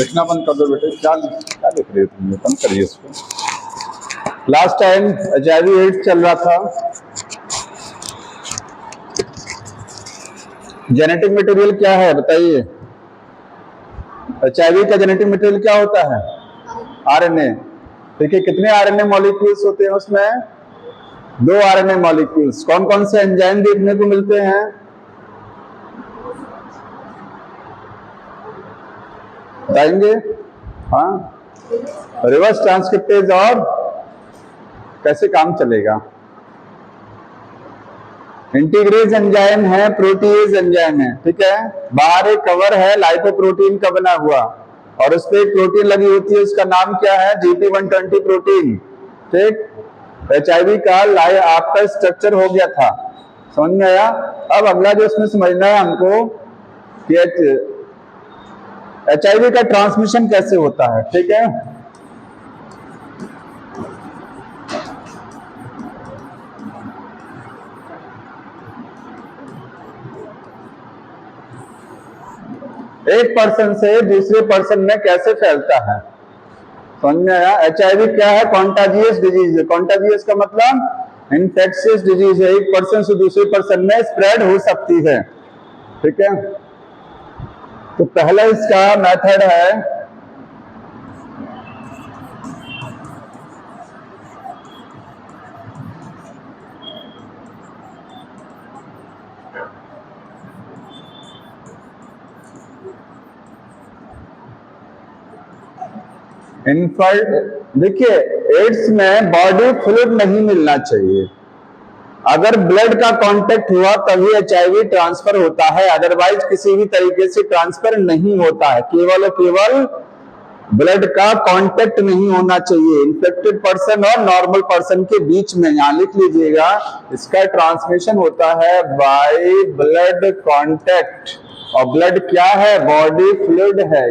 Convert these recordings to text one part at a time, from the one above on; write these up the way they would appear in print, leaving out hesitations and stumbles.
लिखना बंद कर दो बेटे, क्या क्या लिख रहे हो तुम, बंद करिए इसको। लास्ट टाइम HIV एड्स चल रहा था। जेनेटिक मटेरियल क्या है बताइए? HIV का जेनेटिक मटेरियल क्या होता है? RNA। देखिए कितने RNA मॉलिक्यूल्स होते हैं उसमें? 2 RNA मॉलिक्यूल्स। कौन कौन से एंजाइम देखने को मिलते हैं? बताएंगे? हाँ, रिवर्स ट्रांसक्रिप्टेज। और कैसे काम चलेगा? इंटीग्रेज एंजाइम है, प्रोटीएज एंजाइम है, ठीक है। बाहर एक कवर है लाइपोप्रोटीन का बना हुआ, और उस पर एक प्रोटीन लगी होती है, उसका नाम क्या है? GP120 प्रोटीन, ठीक। HIV का आपका स्ट्रक्चर हो गया था, समझ में आया? अब अगला जो इसमें समझना है हमको कि HIV का ट्रांसमिशन कैसे होता है, ठीक है। एक पर्सन से दूसरे पर्सन में कैसे फैलता है, समझ में आया? HIV क्या है? कॉन्टाजियस डिजीज है। कॉन्टाजियस का मतलब इन्फेक्शियस डिजीज है, एक पर्सन से दूसरे पर्सन में स्प्रेड हो सकती है, ठीक है। तो पहला इसका मेथड है देखिए, एड्स में बॉडी फ्लूइड नहीं मिलना चाहिए। अगर ब्लड का कांटेक्ट हुआ तभी HIV ट्रांसफर होता है, अदरवाइज किसी भी तरीके से ट्रांसफर नहीं होता है। केवल और केवल ब्लड का कांटेक्ट नहीं होना चाहिए इन्फेक्टेड पर्सन और नॉर्मल पर्सन के बीच में। यहां लिख लीजिएगा, इसका ट्रांसमिशन होता है बाय ब्लड कांटेक्ट। और ब्लड क्या है? बॉडी फ्लूइड है।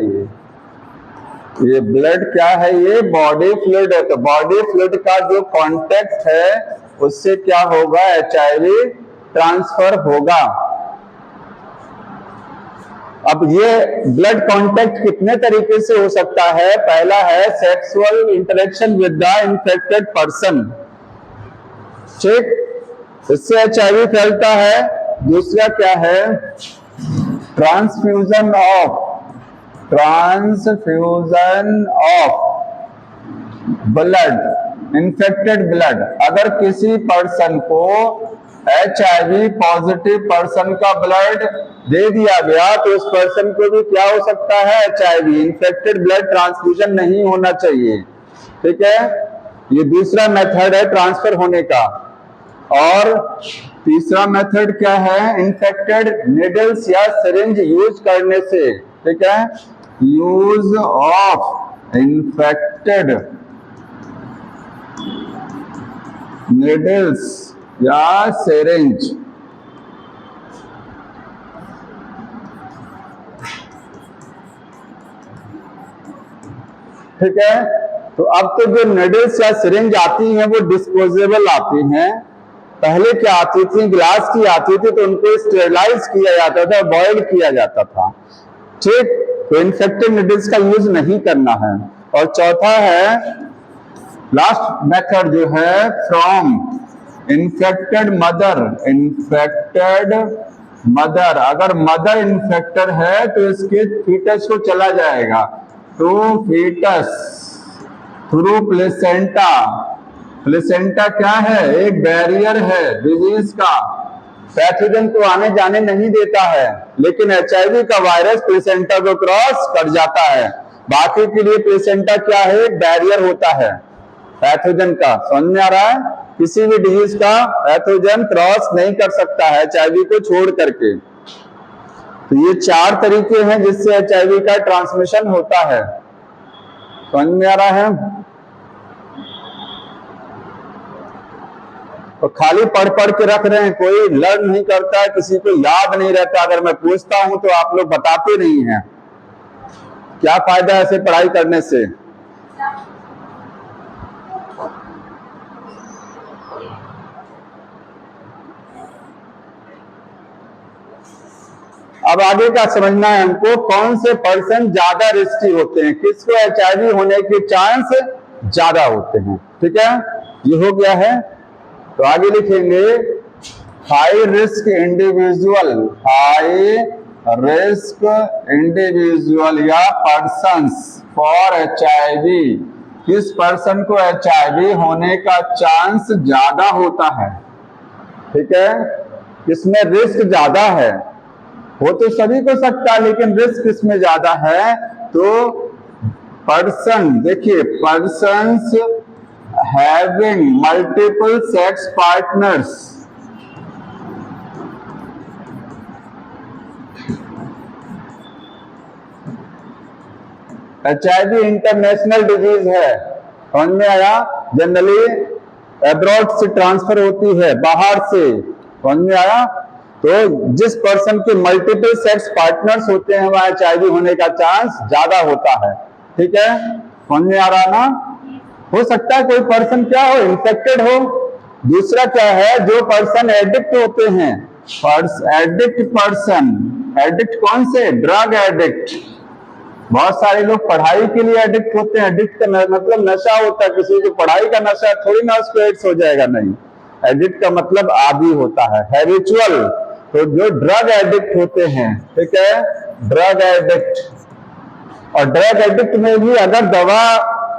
ये ब्लड क्या है? ये बॉडी फ्लूइड है। तो बॉडी फ्लूइड का जो कांटेक्ट है उससे क्या होगा? HIV ट्रांसफर होगा। अब ये ब्लड कांटेक्ट कितने तरीके से हो सकता है? पहला है sexual interaction with the infected person, ठीक, इससे HIV फैलता है। दूसरा क्या है? Transfusion of blood, infected blood. अगर किसी पर्सन को HIV पॉजिटिव पर्सन का ब्लड दे दिया गया तो उस पर्सन को भी क्या हो सकता है? HIV। इन्फेक्टेड ब्लड ट्रांसफ्यूजन नहीं होना चाहिए, ठीक है। ये दूसरा मेथड है ट्रांसफर होने का। और तीसरा मेथड क्या है? इन्फेक्टेड निडल्स या सिरिंज यूज करने से, ठीक है। यूज ऑफ इन्फेक्टेड निडल्स या सिरिंज, ठीक है। तो अब तो जो निडल्स या सिरिंज आती हैं वो डिस्पोजेबल आती हैं। पहले क्या आती थी? ग्लास की आती थी, तो उनको स्टेरिलाइज किया जाता था, बॉयल किया जाता था, ठीक। तो इन्फेक्टेड निडल्स का यूज नहीं करना है। और चौथा है लास्ट मेथड जो है from infected mother. Infected mother, अगर मदर इन्फेक्टेड है तो इसके फीटस को चला जाएगा to foetus through placenta. Placenta क्या है? एक बैरियर है डिजीज का, पैथोजन को आने जाने नहीं देता है, लेकिन HIV का वायरस प्लेसेंटा को क्रॉस कर जाता है। बाकी के लिए प्लेसेंटा क्या है? एक बैरियर होता है पैथोजन का। समझ में आ रहा है? किसी भी डिजीज का पैथोजन क्रॉस नहीं कर सकता है HIV को छोड़ करके। तो ये 4 तरीके हैं जिससे HIV का ट्रांसमिशन होता है। समझ में आ रहा है? तो खाली पढ़ पढ़ के रख रहे हैं, कोई लर्न नहीं करता है, किसी को याद नहीं रहता। अगर मैं पूछता हूं तो आप लोग बताते नहीं हैं। क्या फायदा है ऐसे पढ़ाई करने से? अब आगे का समझना है हमको, कौन से पर्सन ज्यादा रिस्की होते हैं, किसको HIV होने के चांस ज्यादा होते हैं। ठीक है, ये हो गया है। तो आगे लिखेंगे high risk individual, high risk individual या पर्सन्स फॉर HIV, किस पर्सन को HIV होने का चांस ज्यादा होता है। ठीक है, किसमें रिस्क ज्यादा है, हो तो सभी को सकता है लेकिन रिस्क किसमें ज्यादा है, तो पर्सन, देखिए persons having multiple sex partners, HIV international disease है, समझ में आया। जनरली अब्रॉड से ट्रांसफर होती है, बाहर से, समझ में आया। तो जिस पर्सन के मल्टीपल सेक्स पार्टनर्स होते हैं वह HIV होने का चांस ज्यादा होता है। ठीक है, समझ में आ रहा ना। हो सकता है कोई पर्सन क्या हो, इन्फेक्टेड हो। दूसरा क्या है, जो पर्सन एडिक्ट होते हैं, एडिक्ट पर्सन, एडिक्ट कौन से, ड्रग एडिक्ट। बहुत सारे लोग पढ़ाई के लिए एडिक्ट होते हैं, एडिक्ट का मतलब नशा होता है, किसी को पढ़ाई का नशा थोड़ी ना उसको एड्स हो जाएगा, नहीं। एडिक्ट का मतलब आदी होता है, हैबिचुअल। तो जो ड्रग एडिक्ट होते हैं, ठीक है, ड्रग एडिक्ट, और ड्रग एडिक्ट में भी अगर दवा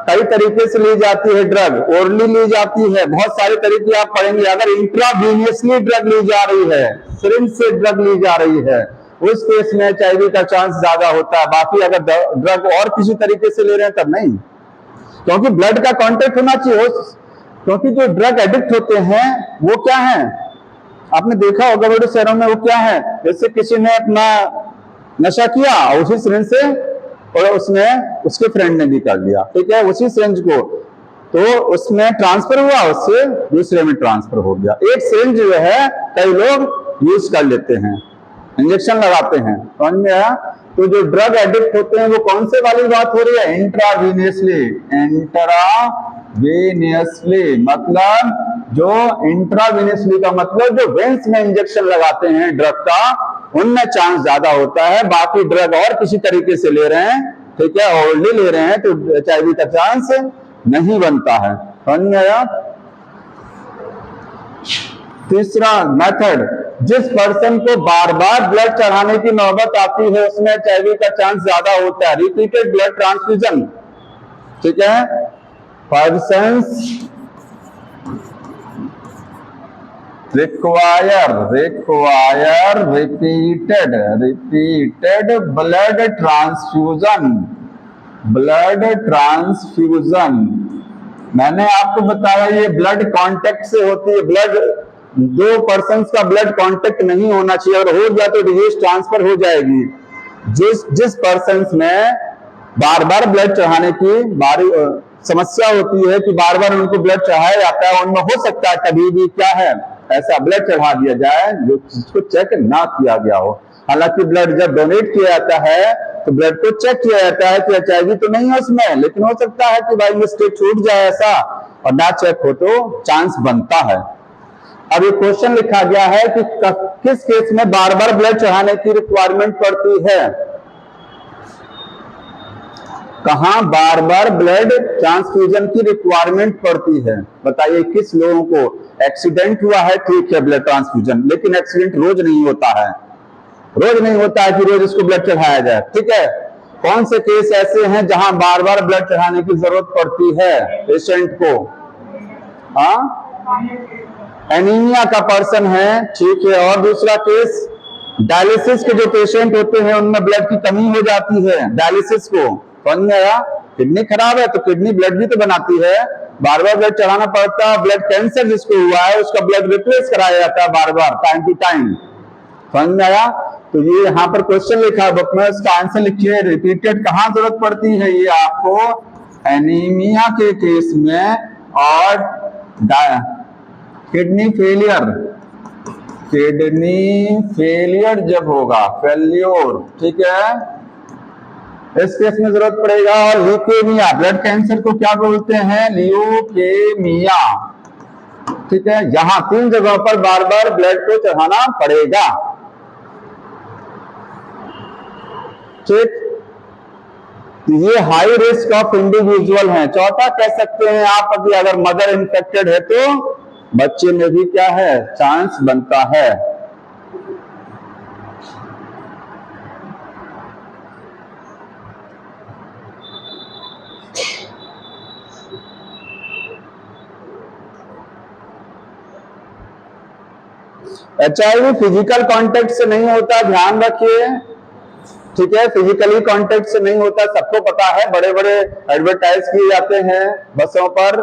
कई तरीके से ली जाती है, ड्रग ओरली ली जाती है, बहुत सारे तरीके आप पढ़ेंगे। अगर इंट्रावीनियसली ड्रग ली जा रही है, सिरिंज से ड्रग ली जा रही है, उस केस में HIV का चांस ज्यादा होता है। बाकी अगर ड्रग और किसी तरीके से ले रहे हैं तब नहीं, क्योंकि ब्लड का कांटेक्ट होना चाहिए। क्योंकि जो ड्रग एडिक्ट होते हैं वो क्या है, आपने देखा होगा बड़े शहरों में, वो क्या है, जैसे किसी ने अपना नशा किया उसी सिरिंज से, और उसने उसके फ्रेंड ने भी कर लिया, ठीक है, उसी सिरिंज को, तो उसमें ट्रांसफर हुआ, उससे दूसरे में ट्रांसफर हो गया। एक सिरिंज जो है कई लोग यूज कर लेते हैं, इंजेक्शन लगाते हैं, समझ में आया। तो जो ड्रग एडिक्ट होते हैं वो कौन से वाली बात हो रही है, इंट्रावीनियसली, इंट्रावीनियसली मतलब जो इंट्रावीनियसली का मतलब जो वेंस में इंजेक्शन लगाते हैं ड्रग का, उनमें चांस ज्यादा होता है। बाकी ड्रग और किसी तरीके से ले रहे हैं, ठीक है, ऑलरेडी ले रहे हैं, तो HIV का चांस नहीं बनता है, समझ में आया। तीसरा मेथड, जिस पर्सन को बार बार ब्लड चढ़ाने की नौबत आती है उसमें HIV का चांस ज्यादा होता है, रिपीटेड ब्लड ट्रांसफ्यूजन। ठीक है, persons require repeated blood transfusion. मैंने आपको बताया ये ब्लड कांटेक्ट से होती है। ब्लड, दो पर्सन्स का ब्लड कांटेक्ट नहीं होना चाहिए, अगर हो गया तो डिजीज ट्रांसफर हो जाएगी। जिस पर्सन्स में बार बार ब्लड चढ़ाने की समस्या होती है कि बार बार उनको ब्लड चढ़ाया जाता है, उनमें हो सकता है कभी भी क्या है, ऐसा ब्लड चढ़ा दिया जाए जो जिसको चेक ना किया गया हो। हालांकि ब्लड जब डोनेट किया जाता है तो ब्लड को चेक किया जाता है कि HIV तो नहीं है उसमें, लेकिन हो सकता है कि बाई मिस्टेक छूट जाए ऐसा, और ना चेक हो तो चांस बनता है। अब ये क्वेश्चन लिखा गया है कि किस केस में बार बार ब्लड चढ़ाने की रिक्वायरमेंट पड़ती है, कहां बार बार ब्लड ट्रांसफ्यूजन की रिक्वायरमेंट पड़ती है, बताइए किस लोगों को। एक्सीडेंट हुआ है, ठीक है, ब्लड ट्रांसफ्यूजन, लेकिन एक्सीडेंट रोज नहीं होता है, रोज नहीं होता है कि रोज इसको ब्लड चढ़ाया जाए, ठीक है। कौन से केस ऐसे हैं जहां बार बार ब्लड चढ़ाने की जरूरत पड़ती है पेशेंट को, एनीमिया का पर्सन है, ठीक है। और दूसरा केस, डायलिसिस के जो पेशेंट होते हैं उनमें ब्लड की कमी हो जाती है, डायलिसिस को, समझ में आया। किडनी खराब है तो किडनी ब्लड भी तो बनाती है, बार बार ब्लड चढ़ाना पड़ता है। ब्लड कैंसर जिसको हुआ है उसका ब्लड रिप्लेस कराया जाता है बार बार, टाइम टू टाइम, समझ में आया। तो ये यहाँ पर क्वेश्चन लिखा है बुक में, इसका आंसर लिखिए, रिपीटेड कहाँ जरूरत पड़ती है, ये आपको एनीमिया के केस में, और किडनी फेलियर जब होगा, फेल्योर, ठीक है, इस केस में जरूरत पड़ेगा। और ल्यूकेमिया, ब्लड कैंसर को क्या बोलते हैं, ल्यूकेमिया, ठीक है। यहां 3 जगहों पर बार बार ब्लड को चढ़ाना पड़ेगा। ठीक, तो ये हाई रिस्क ऑफ इंडिविजुअल है। चौथा कह सकते हैं आप कि अगर मदर इन्फेक्टेड है तो बच्चे में भी क्या है, चांस बनता है। HIV फिजिकल कांटेक्ट से नहीं होता, ध्यान रखिए, ठीक है, फिजिकली कांटेक्ट से नहीं होता, सबको पता है, बड़े बड़े एडवर्टाइज किए जाते हैं बसों पर,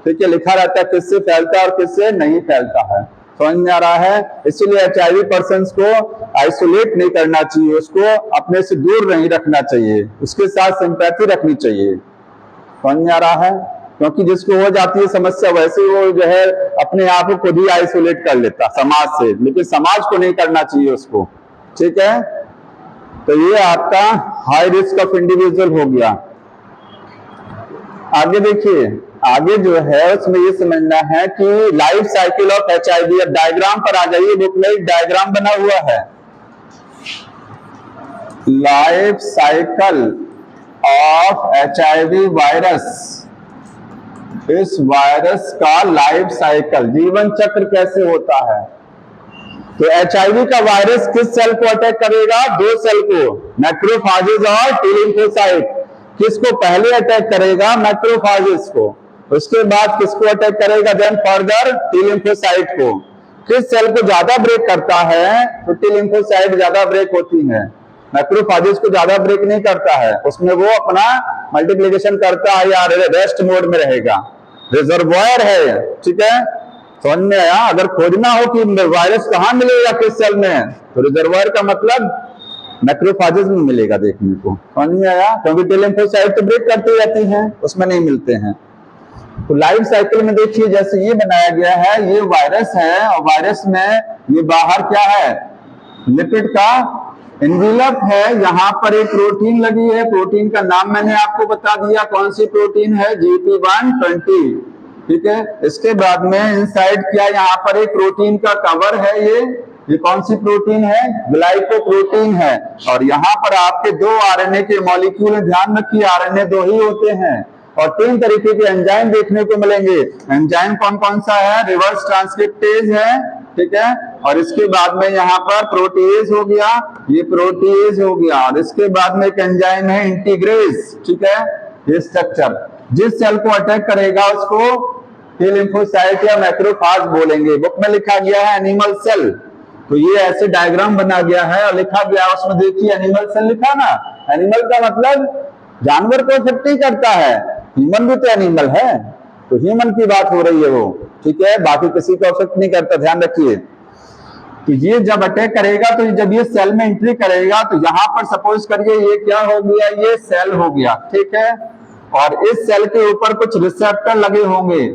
ठीक है, लिखा रहता है किससे फैलता है और किससे नहीं फैलता है, समझ में आ रहा है। इसीलिए HIV पर्सन्स को आइसोलेट नहीं करना चाहिए, उसको अपने से दूर नहीं रखना चाहिए, उसके साथ सिंपैथी रखनी चाहिए, समझ में आ रहा है। क्योंकि जिसको हो जाती है समस्या वैसे वो जो है अपने आप को खुद ही आइसोलेट कर लेता समाज से, लेकिन समाज को नहीं करना चाहिए उसको, ठीक है। तो ये आपका हाई रिस्क ऑफ इंडिविजुअल हो गया। आगे देखिए, आगे जो है उसमें ये समझना है कि लाइफ साइकिल ऑफ HIV, अब डायग्राम पर आ जाइए, बुक में एक डायग्राम बना हुआ है, life cycle of HIV virus, इस वायरस का लाइफ साइकिल, जीवन चक्र कैसे होता है। तो HIV का वायरस किस सेल को अटैक करेगा, दो सेल को, मैक्रोफाजेज और टी लिम्फोसाइट। किसको पहले अटैक करेगा, मैक्रोफाजेज को, उसके बाद किसको अटैक करेगा, देन फर्दर टी लिम्फोसाइट को। किस सेल को ज्यादा ब्रेक करता है, तो टी लिम्फोसाइट ज्यादा ब्रेक होती है, मैक्रोफाजेज को ज्यादा ब्रेक नहीं करता है, उसमें वो अपना मल्टीप्लिकेशन करता है या रेस्ट मोड में रहेगा, रिजर्वॉयर है, ठीक है, समझ में आया। अगर खोजना हो कि वायरस कहां मिलेगा किस सेल में, तो रिजर्वॉयर का मतलब मैक्रोफाजेज में मिलेगा देखने को, समझ में आया, क्योंकि टी लिम्फोसाइट तो ब्रेक करती रहती हैं, उसमें नहीं मिलते हैं। तो लाइफ साइकिल में देखिए जैसे ये बनाया गया है, ये वायरस है और वायरस में ये बाहर क्या है, लिपिड का एनवेलप है, यहाँ पर एक प्रोटीन लगी है, प्रोटीन का नाम मैंने आपको बता दिया, कौन सी प्रोटीन है, GP120, ठीक है। इसके बाद में इनसाइड क्या, यहाँ पर एक प्रोटीन का कवर है, ये कौन सी प्रोटीन है, ग्लाइकोप्रोटीन है, और यहाँ पर आपके दो RNA के मॉलिक्यूल, ध्यान रखिए RNA दो ही होते हैं, और 3 तरीके के एंजाइम देखने को मिलेंगे। एंजाइम कौन कौन सा है, रिवर्स ट्रांसक्रिप्टेज है, ठीक है, और इसके बाद में यहाँ पर प्रोटीएज हो गया, ये प्रोटीएज हो गया, और इसके बाद में एक एंजाइम है इंटीग्रेज, ठीक है। ये स्ट्रक्चर जिस सेल को अटैक करेगा उसको टी लिम्फोसाइट या मैक्रोफाज बोलेंगे। बुक में लिखा गया है एनिमल सेल, तो ये ऐसे डायग्राम बना गया है और लिखा गया, उसमें देखिए एनिमल सेल लिखा ना, एनिमल का मतलब जानवर को इफेक्ट नहीं करता है, ह्यूमन भी तो एनिमल है, तो ह्यूमन की बात हो रही है वो, ठीक है, बाकी किसी को इफेक्ट नहीं करता, ध्यान रखिए। तो ये जब अटैक करेगा, तो जब ये सेल में एंट्री करेगा, तो यहाँ पर सपोज करिए ये क्या हो गया, ये सेल हो गया, ठीक है, और इस सेल के ऊपर कुछ रिसेप्टर लगे होंगे,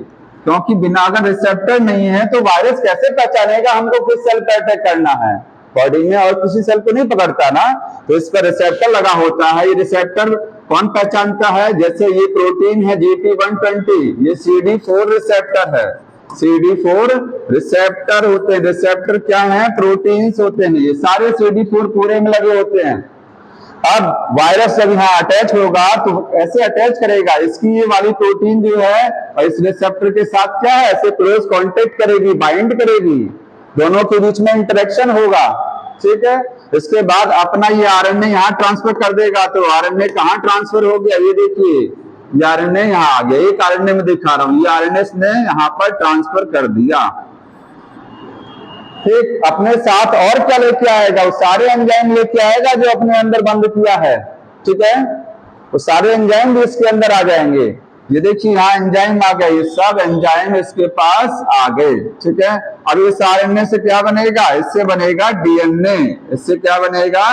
क्योंकि बिना अगर रिसेप्टर नहीं है तो वायरस कैसे पहचानेगा हमको किस सेल पर अटैक करना है, बॉडी में और किसी सेल को नहीं पकड़ता ना, तो इस पर रिसेप्टर लगा होता है। ये रिसेप्टर कौन पहचानता है, जैसे ये प्रोटीन है GP120, ये CD4 रिसेप्टर है, CD4 रिसेप्टर होते हैं, रिसेप्टर क्या है, प्रोटीन्स होते हैं, ये सारे CD4 पूरे में लगे होते हैं। अब वायरस जब यहाँ अटैच होगा तो ऐसे अटैच करेगा, इसकी ये वाली प्रोटीन जो है और इस रिसेप्टर के साथ क्या है, ऐसे क्लोज कांटेक्ट करेगी, बाइंड करेगी, दोनों के बीच में इंटरेक्शन होगा, ठीक है। इसके बाद अपना ये RNA यहाँ ट्रांसफर कर देगा, तो RNA कहाँ ट्रांसफर हो गया, ये देखिए ये RNA यहाँ आ गया, एक RNA में दिखा रहा हूं, ये RNA ने यहाँ पर ट्रांसफर कर दिया, ठीक। अपने साथ और क्या लेके आएगा, वो सारे एंजाइम लेके आएगा जो अपने अंदर बंद किया है, ठीक है, वो सारे एंजाइम भी इसके अंदर आ जाएंगे। ये देखिए यहाँ एंजाइम आ गए, ये सब एंजाइम इसके पास आ गए, ठीक है। और ये RNA से क्या बनेगा, इससे बनेगा DNA, इससे क्या बनेगा,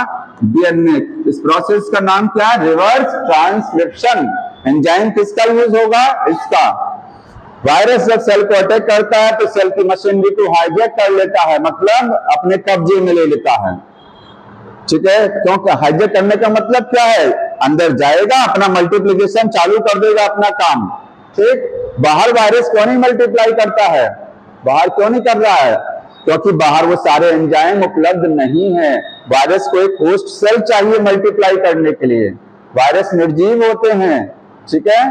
DNA। इस प्रोसेस का नाम क्या है, रिवर्स ट्रांसक्रिप्शन। एंजाइम किसका यूज होगा, इसका। वायरस जब सेल को अटैक करता है तो सेल की मशीनरी को हाईजैक कर लेता है, मतलब अपने कब्जे में ले लेता है, ठीक है। क्योंकि हाईजैक करने का मतलब क्या है, अंदर जाएगा, अपना मल्टीप्लिकेशन चालू कर देगा, अपना काम, ठीक। बाहर वायरस क्यों नहीं मल्टीप्लाई करता है, बाहर क्यों नहीं कर रहा है, क्योंकि बाहर वो सारे एंजाइम उपलब्ध नहीं है। वायरस को एक होस्ट सेल चाहिए मल्टीप्लाई करने के लिए। वायरस निर्जीव होते हैं, ठीक है,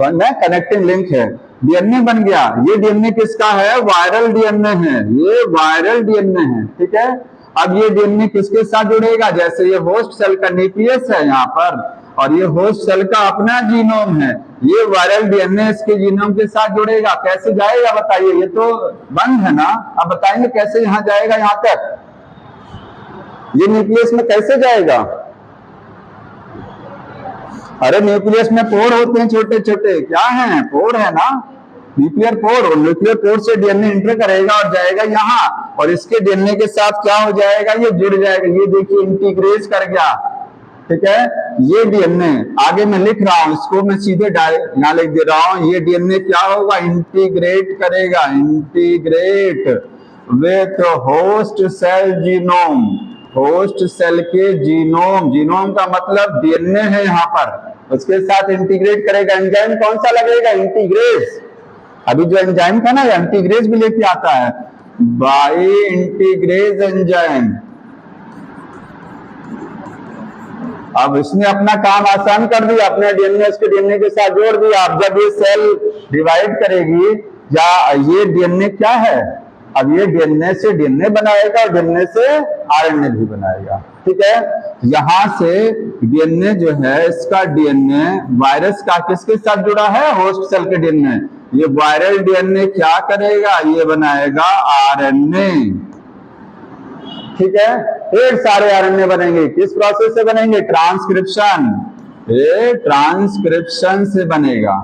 कनेक्टिंग लिंक है। डीएनए बन गया, ये डीएनए किसका है? वायरल डीएनए है, ये वायरल डीएनए है, ठीक है। अब ये डीएनए किसके साथ जुड़ेगा? जैसे ये होस्ट सेल का न्यूक्लियस है यहाँ पर, और ये होस्ट सेल का अपना जीनोम है, ये वायरल डीएनए इसके जीनोम के साथ जुड़ेगा। कैसे जाएगा बताइए? ये तो बंद है ना, अब बताएंगे कैसे यहाँ जाएगा, यहाँ तक ये न्यूक्लियस में कैसे जाएगा? अरे न्यूक्लियस में पोर होते हैं छोटे छोटे, क्या है? पोर है ना, न्यूक्लियर पोर, और न्यूक्लियर पोर से डीएनए इंटर करेगा और जाएगा यहाँ, और इसके डीएनए के साथ क्या हो जाएगा? ये जुड़ जाएगा। ये देखिए इंटीग्रेट कर गया, ठीक है। ये डीएनए आगे मैं लिख रहा हूं, इसको मैं सीधे यहां लिख दे रहा हूं। ये डीएनए क्या होगा? इंटीग्रेट करेगा, integrate with host cell genome, host cell के जीनोम, जीनोम का मतलब डीएनए है यहाँ पर, उसके साथ इंटीग्रेट करेगा। एंजाइम कौन सा लगेगा? इंटीग्रेस। अभी जो एंजाइम था ना, इंटीग्रेस भी लेके आता है, बाई इंटीग्रेस एंजाइम। अब इसने अपना काम आसान कर दिया, अपने डीएनए उसके डीएनए के साथ जोड़ दिया। अब जब ये सेल डिवाइड करेगी, या ये डीएनए क्या है? अब ये डीएनए से डीएनए बनाएगा और डीएनए से आरएनए भी बनाएगा, ठीक है। यहां से डीएनए जो है, इसका डीएनए वायरस का किसके साथ जुड़ा है? होस्ट सेल के डीएनए। ये वायरल डीएनए क्या करेगा? ये बनाएगा आरएनए, ठीक है। ढेर सारे आरएनए बनेंगे, किस प्रोसेस से बनेंगे? ट्रांसक्रिप्शन, ये ट्रांसक्रिप्शन से बनेगा।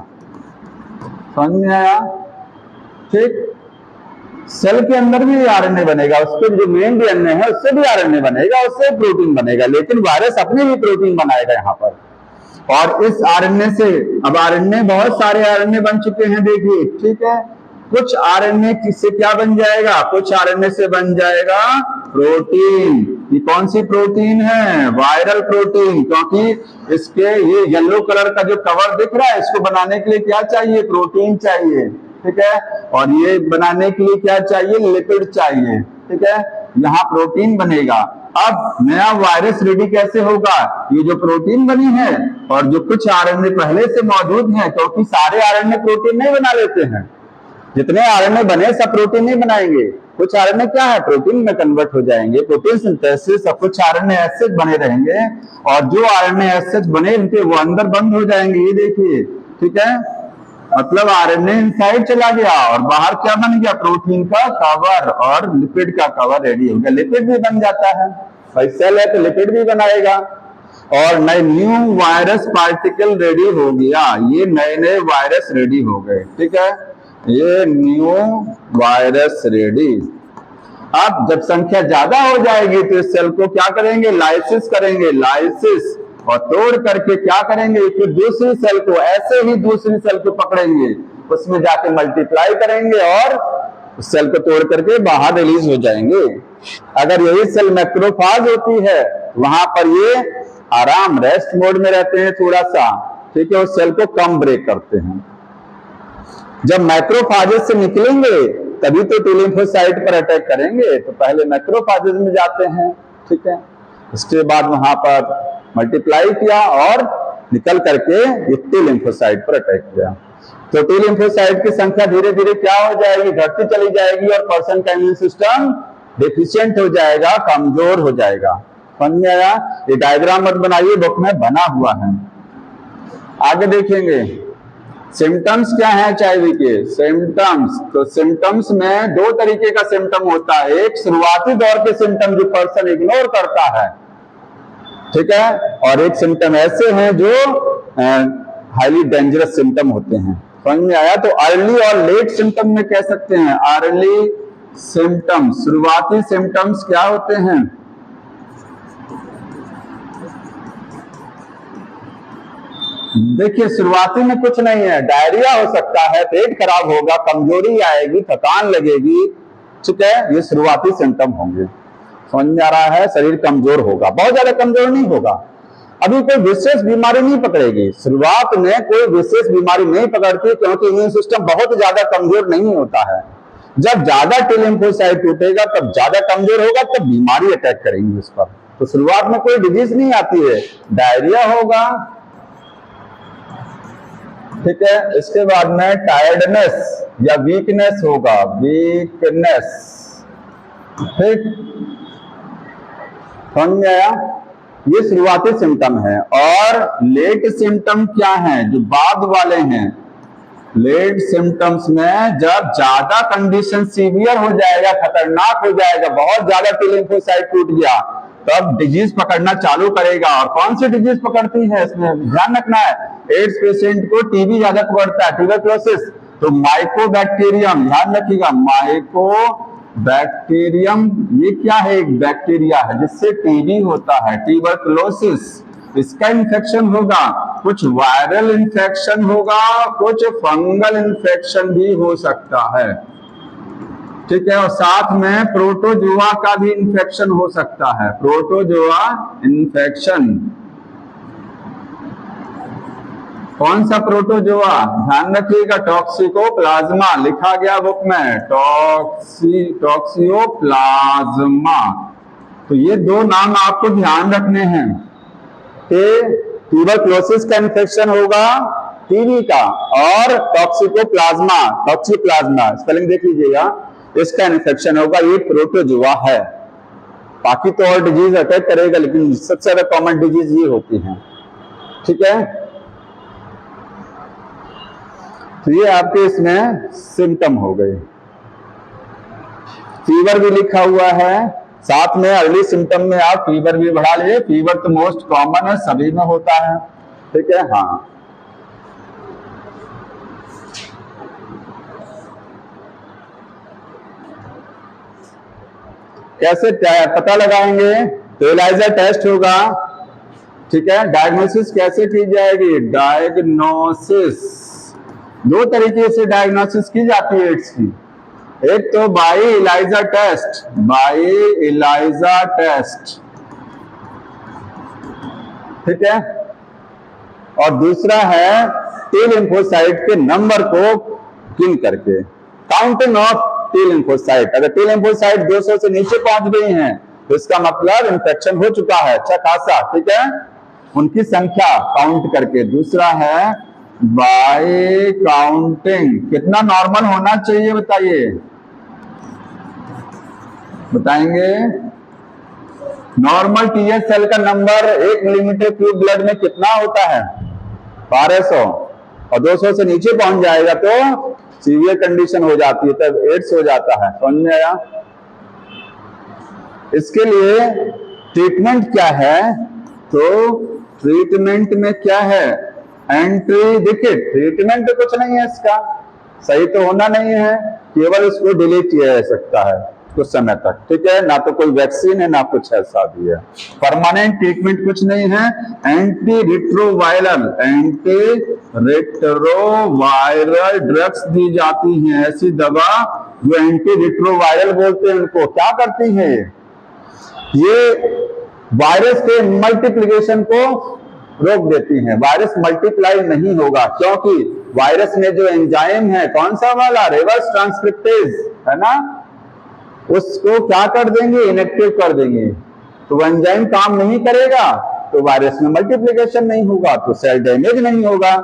समझ में आया? ठीक। सेल के अंदर भी आरएनए बनेगा, उसके जो मेन डीएनए है उससे भी आरएनए बनेगा, उससे प्रोटीन बनेगा, लेकिन वायरस अपने भी प्रोटीन बनाएगा यहाँ पर। और इस आरएनए से, अब आरएनए बहुत सारे आरएनए बन चुके हैं, देखिए, ठीक है। कुछ आरएनए से क्या बन जाएगा? कुछ आरएनए से बन जाएगा प्रोटीन। ये कौन सी प्रोटीन है? वायरल प्रोटीन, क्योंकि इसके ये येलो कलर का जो कवर दिख रहा है, इसको बनाने के लिए क्या चाहिए? प्रोटीन चाहिए, ठीक है। और ये बनाने के लिए क्या चाहिए? लिपिड चाहिए, ठीक है। यहाँ प्रोटीन बनेगा। अब नया वायरस रेडी कैसे होगा? ये जो प्रोटीन बनी है और जो कुछ आरएनए पहले से मौजूद हैं, क्योंकि सारे आरएनए प्रोटीन नहीं बना लेते हैं, जितने आरएनए बने सब प्रोटीन नहीं बनाएंगे, कुछ आरएनए क्या है? प्रोटीन में कन्वर्ट हो जाएंगे, प्रोटीन सिंथेसिस। और कुछ आरएनए एसिड बने रहेंगे, और जो आरएनए एसिड बने इनके वो अंदर बंद हो जाएंगे, ये देखिए, ठीक है। मतलब आरएनए इनसाइड चला गया और बाहर क्या बन गया? प्रोटीन का कवर और लिपिड का कवर रेडी हो गया। लिपिड भी बन जाता है भाई, सेल है तो लिपिड भी बनाएगा। और नए न्यू वायरस पार्टिकल रेडी हो गया, ये नए नए वायरस रेडी हो गए, ठीक है। ये न्यू वायरस रेडी। अब जब संख्या ज्यादा हो जाएगी तो इस सेल को क्या करेंगे? लाइसिस करेंगे, लाइसिस, और तोड़ करके क्या करेंगे? फिर दूसरी सेल को, ऐसे ही दूसरी सेल को पकड़ेंगे, उसमें जाके मल्टीप्लाई करेंगे और उस सेल को तोड़ करके बाहर रिलीज हो जाएंगे। अगर यही सेल मैक्रोफाज होती है, वहां पर ये आराम रेस्ट मोड में रहते हैं थोड़ा सा, ठीक है, उस सेल को कम ब्रेक करते हैं। जब मैक्रोफाजेस से निकलेंगे तभी तो टी लिम्फोसाइट पर अटैक करेंगे, तो पहले मैक्रोफाजेस में जाते हैं, ठीक है। इसके बाद वहां पर मल्टीप्लाई किया और निकल करके ये टी लिम्फोसाइट पर अटैक किया, तो टी लिम्फोसाइट की संख्या धीरे धीरे क्या हो जाएगी? घटती चली जाएगी, और पर्सन का इम्यून सिस्टम डेफिशिएंट हो जाएगा, कमजोर हो जाएगा। समझ में आया? ये डायग्राम मत बनाइए, बुक में बना हुआ है। आगे देखेंगे सिम्टम्स क्या है एचआईवी के। सिम्टम्स, तो सिम्टम्स में दो तरीके का सिम्टम होता है। एक शुरुआती दौर के सिम्टम जो पर्सन इग्नोर करता है, ठीक है, और एक सिम्टम ऐसे हैं जो हाईली डेंजरस सिम्टम होते हैं। समझ में आया? तो अर्ली और लेट सिम्टम में कह सकते हैं। अर्ली सिम्टम्स, शुरुआती सिम्टम्स क्या होते हैं? देखिए शुरुआती में कुछ नहीं है, डायरिया हो सकता है, पेट खराब होगा, कमजोरी आएगी, थकान लगेगी, ठीक है, ये शुरुआती सिम्टम होंगे। समझ में आ रहा है? शरीर कमजोर होगा, बहुत ज्यादा कमजोर नहीं होगा, अभी कोई विशेष बीमारी नहीं पकड़ेगी। शुरुआत में कोई विशेष बीमारी नहीं पकड़ती, क्योंकि इम्यून सिस्टम बहुत ज्यादा कमजोर नहीं होता है। जब ज्यादा टी लिम्फोसाइट टूटेगा, तब ज्यादा कमजोर होगा, तब बीमारी अटैक करेंगी उस पर। तो शुरुआत में कोई डिजीज नहीं आती है, डायरिया होगा। ठीक है, इसके बाद में टायर्डनेस या वीकनेस होगा, वीकनेस। ठीक, समझ में आया? ये शुरुआती सिम्टम है। और लेट सिम्टम क्या है, जो बाद वाले हैं। लेट सिम्टम्स में जब ज्यादा कंडीशन सीवियर हो जाएगा, खतरनाक हो जाएगा, बहुत ज्यादा टी लिम्फोसाइट टूट गया, तब डिजीज पकड़ना चालू करेगा। और कौन सी डिजीज पकड़ती है, इसमें ध्यान रखना है। एड्स पेशेंट को टीबी ज्यादा पकड़ता है, ट्यूबरक्लोसिस। तो माइकोबैक्टीरियम, ध्यान रखिएगा, माइकोबैक्टीरियम ये क्या है, एक बैक्टीरिया है जिससे टीबी होता है, ट्यूबरक्लोसिस। इसका इन्फेक्शन होगा, कुछ वायरल इन्फेक्शन होगा, कुछ फंगल इन्फेक्शन भी हो सकता है। ठीक है, और साथ में प्रोटोजोआ का भी इन्फेक्शन हो सकता है, प्रोटोजोआ इन्फेक्शन। कौन सा प्रोटोजोआ, ध्यान रखिएगा, टॉक्सिकोप्लाज्मा लिखा गया बुक में, टॉक्सियोप्लाज्मा। तो ये दो नाम आपको ध्यान रखने हैं कि ट्यूबरक्लोसिस का इन्फेक्शन होगा, टीबी का, और टॉक्सिकोप्लाज्मा, टॉक्सिप्लाज्मा स्पेलिंग देख लीजिएगा, इसका इन्फेक्शन होगा। ये प्रोटोजोआ है। बाकी तो और डिजीज अटैक करेगा, लेकिन सबसे ज्यादा कॉमन डिजीज ये होती हैं। ठीक है, तो ये आपके इसमें सिम्टम हो गए। फीवर भी लिखा हुआ है साथ में, अर्ली सिम्टम में आप फीवर भी बढ़ा लीजिए। फीवर तो मोस्ट कॉमन है, सभी में होता है। ठीक है, हाँ। कैसे पता लगाएंगे, तो एलाइजा टेस्ट होगा। ठीक है, डायग्नोसिस कैसे की जाएगी, डायग्नोसिस दो तरीके से डायग्नोसिस की जाती है एड्स की। एक तो by ELISA test, by ELISA test. ठीक है, और दूसरा है टी लिम्फोसाइट के नंबर को गिन करके, काउंटिंग ऑफ टी लिम्फोसाइट। अगर टी लिम्फोसाइट 200 से नीचे पहुंच गई हैं तो इसका मतलब इंफेक्शन हो चुका है, अच्छा खासा। ठीक है, उनकी संख्या काउंट करके। दूसरा है बाय काउंटिंग, कितना नॉर्मल होना चाहिए बताइए, बताएंगे। नॉर्मल टीएच सेल का नंबर 1 मिलीमीटर क्यूब ब्लड में कितना होता है, 1200, और 200 से नीचे पहुंच जाएगा तो सीवियर कंडीशन हो जाती है, तब एड्स हो जाता है। समझ में आया? इसके लिए ट्रीटमेंट क्या है, तो ट्रीटमेंट में क्या है, एंट्री। देखिए ट्रीटमेंट तो कुछ नहीं है, इसका सही तो होना नहीं है, केवल इसको डिलीट किया जा सकता है कुछ समय तक। ठीक है, ना तो कोई वैक्सीन है ना कुछ ऐसा भी है, परमानेंट ट्रीटमेंट कुछ नहीं है। Anti retroviral, anti retroviral drugs दी जाती हैं, ऐसी दवा जो एंटी रिट्रोवायरल बोलते हैं उनको। क्या करती है ये, वायरस के मल्टीप्लिकेशन को रोक देती हैं। वायरस मल्टीप्लाई नहीं होगा, क्योंकि वायरस में जो एंजाइम है, कौन सा वाला, रिवर्स ट्रांसक्रिप्टेज है ना, उसको क्या कर देंगे, इनएक्टिव कर देंगे। तो वो एंजाइम काम नहीं करेगा तो वायरस में मल्टीप्लिकेशन नहीं होगा, तो सेल डैमेज नहीं होगा।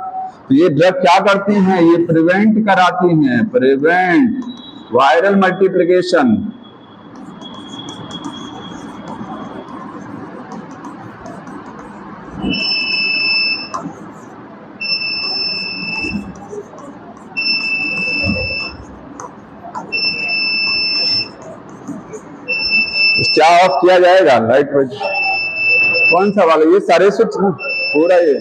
तो ये ड्रग क्या करती हैं, ये प्रिवेंट कराती हैं, प्रिवेंट वायरल मल्टीप्लिकेशन। क्या ऑफ किया जाएगा, लाइट कौन सा वाला, ये सारे स्विच ना पूरा ये,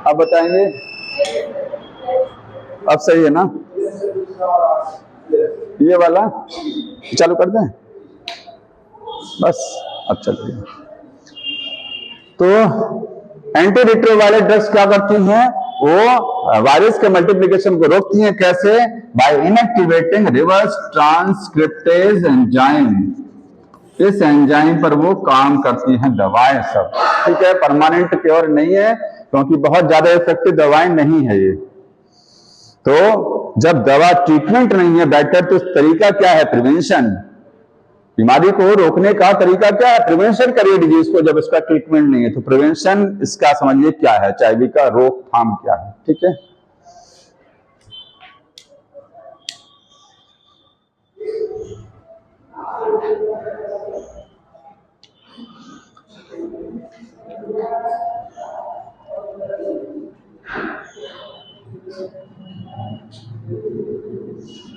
अब बताएंगे। अब सही है ना, ये वाला चालू कर दें बस, अब चलिए। तो एंटी रिट्रोवायरल ड्रग्स क्या करती हैं, वो वायरस के मल्टीप्लिकेशन को रोकती हैं। कैसे, बाय इनएक्टिवेटिंग रिवर्स ट्रांसक्रिप्टेज एंजाइम। इस एंजाइम पर वो काम करती हैं दवाएं सब। ठीक है, परमानेंट क्योर नहीं है, क्योंकि बहुत ज्यादा इफेक्टिव दवाएं नहीं है ये। तो जब दवा ट्रीटमेंट नहीं है बेटर, तो तरीका क्या है, प्रिवेंशन। बीमारी को रोकने का तरीका क्या है? प्रिवेंशन करिए डिजीज को, जब इसका ट्रीटमेंट नहीं है तो प्रिवेंशन इसका समझिए क्या है, एचआईवी का रोकथाम क्या है। ठीक है,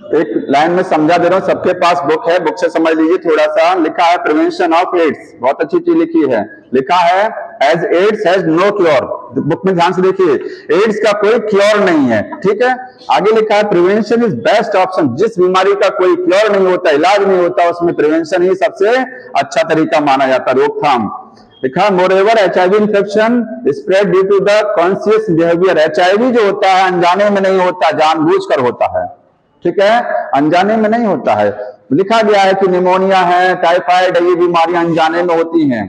एक लाइन में समझा दे रहा हूं, सबके पास बुक है, बुक से समझ लीजिए थोड़ा सा। लिखा है प्रिवेंशन ऑफ एड्स, बहुत अच्छी चीज लिखी है। लिखा है as AIDS has no cure, book में ध्यान से देखिए, एड्स का कोई क्योर नहीं है। ठीक है, आगे लिखा है प्रिवेंशन इज बेस्ट ऑप्शन, जिस बीमारी का कोई क्योर नहीं होता, इलाज नहीं होता, उसमें प्रिवेंशन ही सबसे अच्छा तरीका माना जाता, रोकथाम। लिखा moreover HIV infection spread due to the conscious behaviour, HIV जो होता है अनजाने में नहीं होता, जानबूझकर होता है। ठीक है, अनजाने में नहीं होता है। लिखा गया है कि निमोनिया है, टाइफाइड है, ये बीमारियां अनजाने में होती हैं।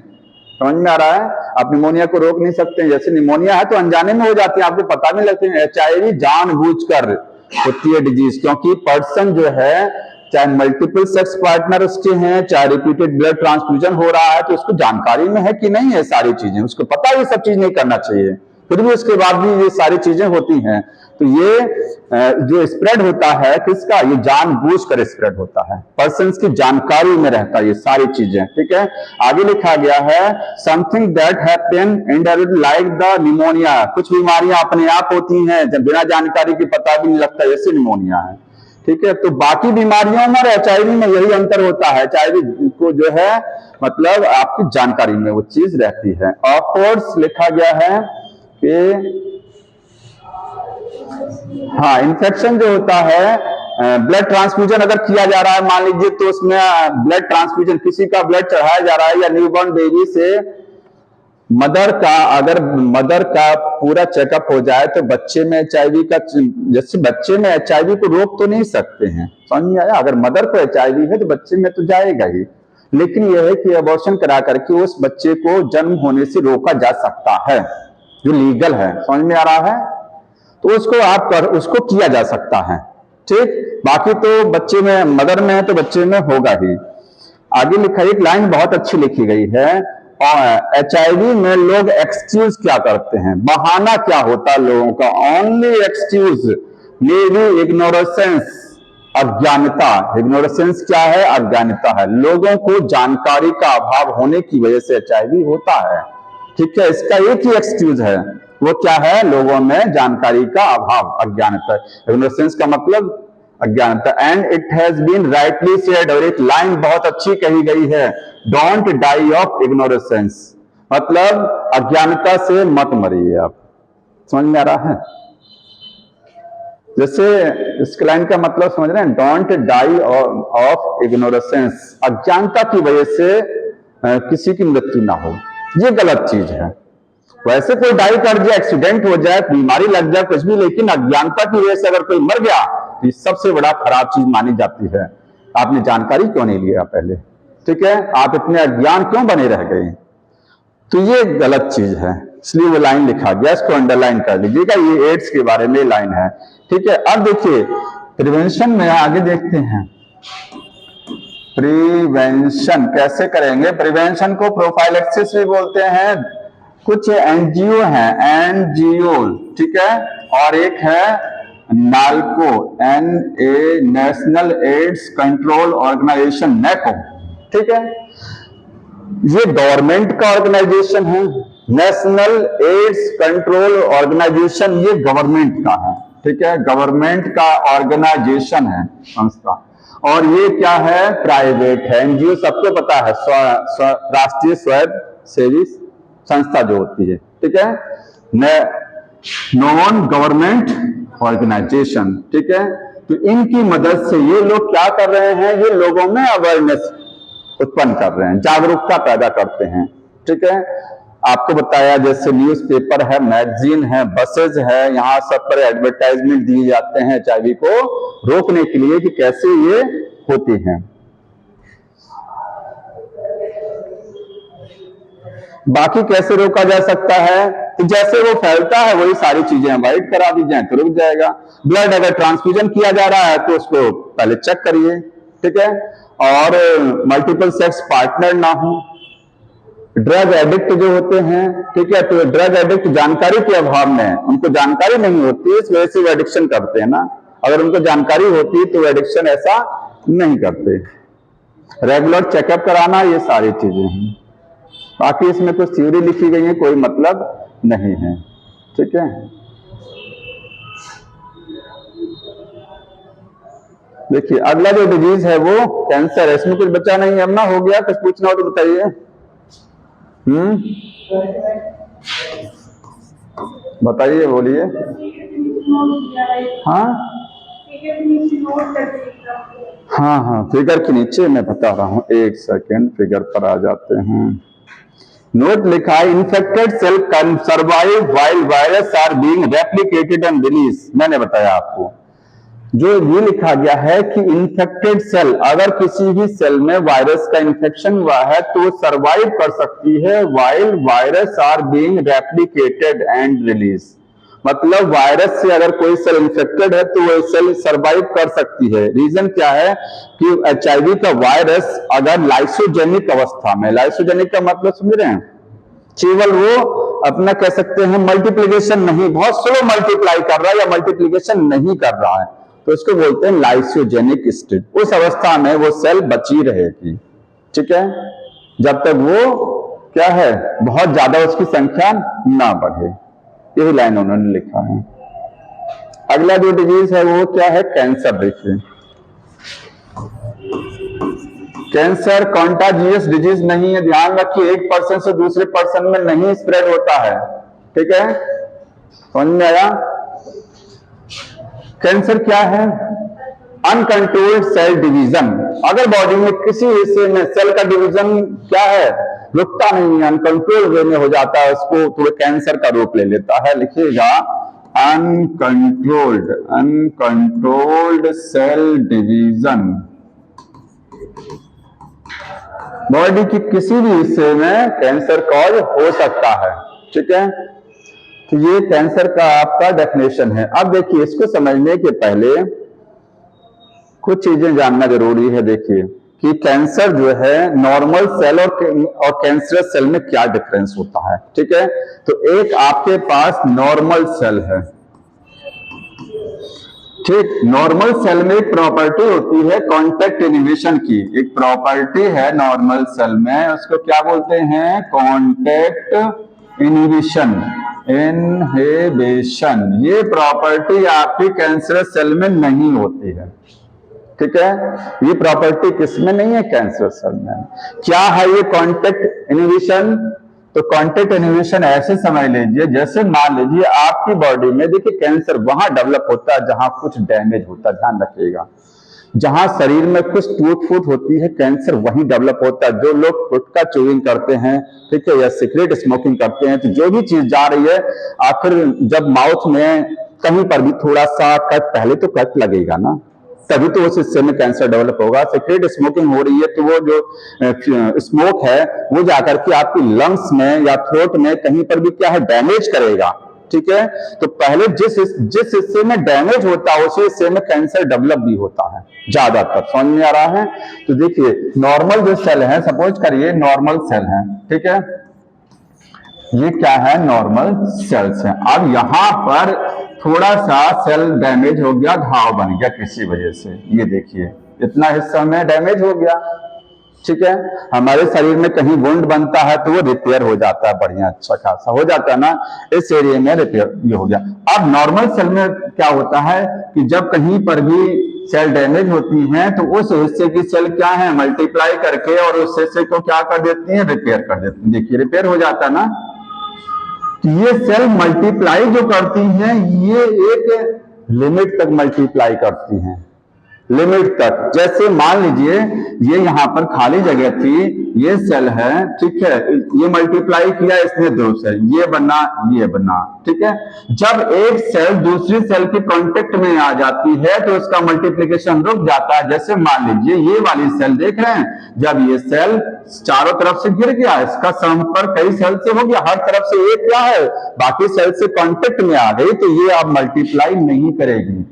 समझ में आ रहा है? आप निमोनिया को रोक नहीं सकते, जैसे निमोनिया है तो अनजाने में हो जाती है, आपको पता भी लगती है। एचआईवी जानबूझकर होती है डिजीज, क्योंकि पर्सन जो है, चाहे मल्टीपल सेक्स पार्टनर उसके हैं, चाहे रिपीटेड ब्लड ट्रांसफ्यूजन हो रहा है, तो उसको जानकारी में है कि नहीं है सारी चीजें, उसको पता है ये सब चीज नहीं करना चाहिए, फिर भी उसके बाद भी ये सारी चीजें होती हैं। तो ये जो स्प्रेड होता है किसका, ये जानबूझकर स्प्रेड होता है, पर्सन की जानकारी में रहता है ये सारी चीजें। ठीक है, आगे लिखा गया है something that happen indirectly like the pneumonia, कुछ बीमारियां अपने आप होती हैं जब बिना जानकारी के पता भी नहीं लगता, जैसे निमोनिया है। ठीक है, तो बाकी बीमारियों में और एचआईवी में यही अंतर होता है, एचआईवी को जो है मतलब आपकी जानकारी में वो चीज रहती है। ऑफ कोर्स लिखा गया है कि हाँ, इन्फेक्शन जो होता है, ब्लड ट्रांसफ्यूजन अगर किया जा रहा है मान लीजिए, तो उसमें ब्लड ट्रांसफ्यूजन, किसी का ब्लड चढ़ाया जा रहा है, या न्यूबॉर्न बेबी से मदर का, अगर मदर का पूरा चेकअप हो जाए तो बच्चे में एचआईवी का, जैसे बच्चे में एचआईवी को रोक तो नहीं सकते हैं, समझ में आया? अगर मदर को एचआईवी है तो बच्चे में तो जाएगा ही, लेकिन यह है कि अबॉर्शन करा करके उस बच्चे को जन्म होने से रोका जा सकता है, जो लीगल है। समझ में आ रहा है? तो उसको किया जा सकता है। ठीक, बाकी तो बच्चे में, मदर में है तो बच्चे में होगा ही। आगे लिखा, एक लाइन बहुत अच्छी लिखी गई है, और एचआईवी में लोग एक्सक्यूज क्या करते हैं, बहाना क्या होता है लोगों का, only excuse may be ignorance, अज्ञानता। इग्नोरेंस क्या है? अज्ञानता है, लोगों को जानकारी का अभाव होने की वजह से एचआईवी होता है। ठीक है, इसका एक ही एक्सक्यूज है, वो क्या है? लोगों में जानकारी का अभाव, अज्ञानता। इग्नोरेंस का मतलब अज्ञानता। And it has been rightly said, और एक लाइन बहुत अच्छी कही गई है, डोंट डाई ऑफ इग्नोरेंस, मतलब अज्ञानता से मत मरिए आप। समझ में आ रहा है? जैसे इस लाइन का मतलब समझ रहे हैं, डोंट डाई ऑफ इग्नोरेंस, अज्ञानता की वजह से किसी की मृत्यु ना हो, ये गलत चीज है। वैसे कोई डाई कर जाए, एक्सीडेंट हो जाए, बीमारी लग जाए, कुछ भी, लेकिन अज्ञानता की वजह से अगर कोई मर गया तो ये सबसे बड़ा खराब चीज मानी जाती है। आपने जानकारी क्यों नहीं लिया पहले? ठीक है, आप इतने अज्ञान क्यों बने रह गए? तो ये गलत चीज है, इसलिए वो लाइन लिखा गया, इसको अंडरलाइन कर लीजिएगा, ये एड्स के बारे में लाइन है। ठीक है, अब देखिए प्रिवेंशन में आगे देखते हैं, प्रिवेंशन कैसे करेंगे। प्रिवेंशन को प्रोफाइलैक्सिस भी बोलते हैं। कुछ एनजीओ हैं, एनजीओ, ठीक है, और एक है नाल्को, NA, national AIDS control organisation, NACO. ठीक है, ये गवर्नमेंट का ऑर्गेनाइजेशन है। नेशनल एड्स कंट्रोल ऑर्गेनाइजेशन ये गवर्नमेंट का है। ठीक है, गवर्नमेंट का ऑर्गेनाइजेशन है, संस्था। और ये क्या है? प्राइवेट है। एनजीओ सबको पता है, राष्ट्रीय स्वयंसेवी संस्था जो होती है। ठीक है, नॉन गवर्नमेंट ऑर्गेनाइजेशन। ठीक है, तो इनकी मदद से ये लोग क्या कर रहे हैं? ये लोगों में अवेयरनेस उत्पन्न कर रहे हैं, जागरूकता पैदा करते हैं। ठीक है, आपको बताया जैसे न्यूज़पेपर है, मैगजीन है, बसेज है, यहाँ सब पर एडवर्टाइजमेंट दिए जाते हैं एचआईवी को रोकने के लिए कि कैसे ये होती हैं। बाकी कैसे रोका जा सकता है? तो जैसे वो फैलता है वही सारी चीजें अवॉइड करा दी जाए तो रुक जाएगा। ब्लड अगर ट्रांसफ्यूजन किया जा रहा है तो उसको पहले चेक करिए। ठीक है, और मल्टीपल सेक्स पार्टनर ना हो। ड्रग एडिक्ट जो होते हैं, ठीक है, तो ड्रग एडिक्ट जानकारी के अभाव में, उनको जानकारी नहीं होती है, इस वजह से वो एडिक्शन करते हैं ना। अगर उनको जानकारी होती तो एडिक्शन ऐसा नहीं करते। रेगुलर चेकअप कराना, ये सारी चीजें हैं। बाकी इसमें कुछ थ्योरी लिखी गई है, कोई मतलब नहीं है, ठीक है। देखिए अगला जो डिजीज है वो कैंसर है। इसमें कुछ बचा नहीं है, अब ना हो गया, कुछ पूछना हो तो बताइए। बताइए, बोलिए। हाँ हाँ हाँ, फिगर के नीचे मैं बता रहा हूं, एक सेकेंड, फिगर पर आ जाते हैं। नोट लिखा है, infected cell can survive while virus are being replicated and release. मैंने बताया आपको, जो ये लिखा गया है कि इन्फेक्टेड सेल, अगर किसी भी सेल में वायरस का इन्फेक्शन हुआ है तो वो सर्वाइव कर सकती है while virus are being replicated and release. मतलब वायरस से अगर कोई सेल इन्फेक्टेड है तो वो सेल सर्वाइव कर सकती है। रीजन क्या है कि HIV का वायरस अगर लाइसोजेनिक अवस्था में, लाइसोजेनिक का मतलब समझ रहे हैं, केवल वो अपना कह सकते हैं मल्टीप्लीकेशन नहीं, बहुत स्लो मल्टीप्लाई कर रहा है या मल्टीप्लीकेशन नहीं कर रहा है, तो इसको बोलते हैं लाइसोजेनिक स्टेट। उस अवस्था में वो सेल बची रहेगी, ठीक है, जब तक वो क्या है, बहुत ज्यादा उसकी संख्या ना बढ़े। यही लाइन उन्होंने लिखा है। अगला जो डिजीज है वो क्या है, कैंसर। देखिए कैंसर कॉन्टाजियस डिजीज नहीं है, ध्यान रखिए, एक पर्सन से दूसरे पर्सन में नहीं स्प्रेड होता है, ठीक है, समझ में आया। कैंसर क्या है, अनकंट्रोल्ड सेल डिवीजन। अगर बॉडी में किसी हिस्से में सेल का डिवीजन क्या है, रुकता नहीं है, अनकंट्रोल वे में हो जाता है, उसको तो कैंसर का रूप ले लेता है। लिखिएगा, अनकंट्रोल्ड सेल डिवीजन। बॉडी की किसी भी हिस्से में कैंसर कॉज हो सकता है, ठीक है। तो ये कैंसर का आपका डेफिनेशन है। अब देखिए, इसको समझने के पहले कुछ चीजें जानना जरूरी है। देखिए कि कैंसर जो है, नॉर्मल सेल और कैंसरस सेल में क्या डिफरेंस होता है, ठीक है। तो एक आपके पास नॉर्मल सेल है, ठीक। नॉर्मल सेल में एक प्रॉपर्टी होती है कॉन्टैक्ट इनहिबिशन की, एक प्रॉपर्टी है नॉर्मल सेल में, उसको क्या बोलते हैं, कॉन्टैक्ट इनहिबिशन, इनहिबिशन। ये प्रॉपर्टी आपकी कैंसरस सेल में नहीं होती है, ठीक है। ये प्रॉपर्टी किसमें नहीं है, कैंसर सेल में। क्या है ये कॉन्टैक्ट इनहिबिशन? तो कॉन्टैक्ट इनहिबिशन ऐसे समझ लीजिए, जैसे मान लीजिए आपकी बॉडी में, देखिए कैंसर वहां डेवलप होता है जहां कुछ डैमेज होता है, ध्यान रखिएगा। जहां शरीर में कुछ टूट फूट होती है, कैंसर वहीं डेवलप होता है। जो लोग गुटखा च्यूइंग करते हैं, ठीक है, या सिगरेट स्मोकिंग करते हैं, तो जो भी चीज जा रही है, आखिर जब माउथ में कहीं पर भी थोड़ा सा कट, पहले तो कट लगेगा ना, तभी तो उस हिस्से में कैंसर डेवलप होगा। सिगरेट स्मोकिंग हो रही है तो वो जो स्मोक है वो जाकर के आपकी लंग्स में या थ्रोट में कहीं पर भी क्या है, डैमेज करेगा, ठीक है। तो पहले जिस हिस्से में डैमेज होता है उसी हिस्से में कैंसर डेवलप भी होता है ज्यादातर। समझ में आ रहा है? तो देखिए नॉर्मल जो सेल है, सपोज करिए नॉर्मल सेल है, ठीक है, ये क्या है, नॉर्मल सेल्स है। अब यहां पर थोड़ा सा सेल डैमेज हो गया, घाव बन गया किसी वजह से, ये देखिए इतना हिस्सा में डैमेज हो गया, ठीक है। हमारे शरीर में कहीं वुंड बनता है तो वो रिपेयर हो जाता है, बढ़िया अच्छा खासा हो जाता है ना, इस एरिया में रिपेयर ये हो गया। अब नॉर्मल सेल में क्या होता है कि जब कहीं पर भी सेल डैमेज होती हैं तो उस हिस्से की सेल क्या है, मल्टीप्लाई करके और उस हिस्से को क्या कर देती है, रिपेयर कर देती है। देखिए रिपेयर हो जाता है ना। ये सेल मल्टीप्लाई जो करती हैं, ये एक लिमिट तक मल्टीप्लाई करती हैं, लिमिट तक। जैसे मान लीजिए ये यहां पर खाली जगह थी, ये सेल है, ठीक है, ये मल्टीप्लाई किया इसने 2 सेल, ये बना, ये बना, ठीक है। जब एक सेल दूसरी सेल के कांटेक्ट में आ जाती है तो उसका मल्टीप्लिकेशन रुक जाता है। जैसे मान लीजिए ये वाली सेल देख रहे हैं, जब ये सेल चारों तरफ से गिर गया, इसका संपर्क कई सेल से हो गया, हर तरफ से एक क्या है, बाकी सेल से कांटेक्ट में आ गई, तो ये अब मल्टीप्लाई नहीं करेगी,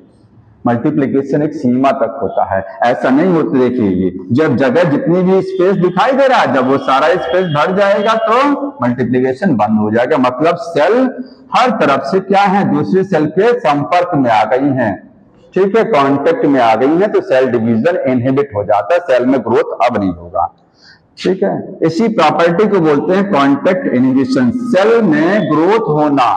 मल्टीप्लिकेशन एक सीमा तक होता है, ऐसा नहीं होता। देखिए जब जगह जितनी भी स्पेस दिखाई दे रहा है, जब वो सारा स्पेस भर जाएगा तो मल्टीप्लिकेशन बंद हो जाएगा। मतलब सेल हर तरफ से क्या है, दूसरे सेल के संपर्क में आ गई हैं, ठीक है, कांटेक्ट में आ गई है, तो सेल डिवीजन इनहिबिट हो जाता है, सेल में ग्रोथ अब नहीं होगा, ठीक है। इसी प्रॉपर्टी को बोलते हैं कांटेक्ट इनहिबिशन, सेल में ग्रोथ होना।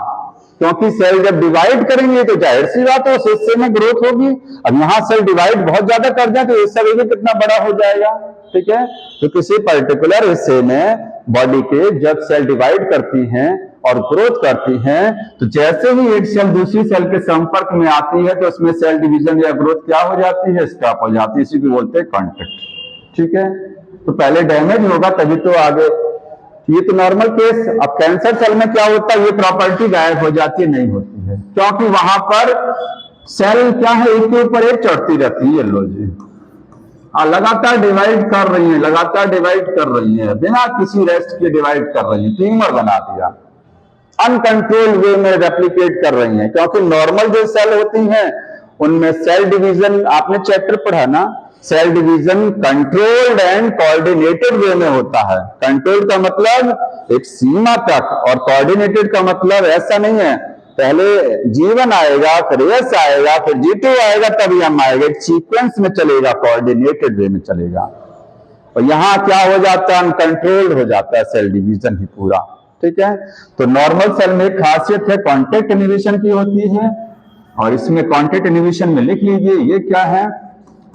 क्योंकि सेल जब डिवाइड करेंगे तो जाहिर सी बात है उस हिस्से में ग्रोथ होगी। अब यहाँ सेल डिवाइड बहुत ज्यादा कर जाए तो हिस्सा भी कितना बड़ा हो जाएगा, ठीक है। तो किसी पर्टिकुलर हिस्से में बॉडी के जब सेल डिवाइड करती हैं और ग्रोथ करती हैं, तो जैसे ही एक सेल दूसरी सेल के संपर्क में आती है तो उसमें सेल डिवीजन या ग्रोथ क्या हो जाती है, स्टॉप हो जाती है। इसी को बोलते हैं कांटेक्ट, ठीक है। तो पहले डैमेज होगा तभी तो आगे, ये तो नॉर्मल केस। अब कैंसर सेल में क्या होता है, ये प्रॉपर्टी गायब हो जाती है, नहीं होती है, क्योंकि वहां पर सेल क्या है, एक के ऊपर एक चढ़ती रहती है। लो जी, लगातार डिवाइड कर रही है, लगातार डिवाइड कर रही है, बिना किसी रेस्ट के डिवाइड कर रही है, ट्यूमर बना दिया, अनकंट्रोल्ड वे में रेप्लिकेट कर रही है। क्योंकि नॉर्मल जो सेल होती हैं उनमें सेल डिवीजन, आपने चैप्टर पढ़ा ना, cell division controlled and coordinated way में होता है। कंट्रोल्ड का मतलब एक सीमा तक, और कोऑर्डिनेटेड का मतलब ऐसा नहीं है पहले G1 आएगा, फिर S आएगा, फिर G2 आएगा, तभी M आएगा, एक सीक्वेंस में चलेगा, कोऑर्डिनेटेड वे में चलेगा। और यहां क्या हो जाता है, अनकंट्रोल्ड हो जाता है सेल डिवीजन ही पूरा, ठीक है। तो नॉर्मल सेल में एक खासियत है कांटेक्ट इनहिबिशन की होती है, और इसमें कांटेक्ट इनहिबिशन में लिख लीजिए ये क्या है,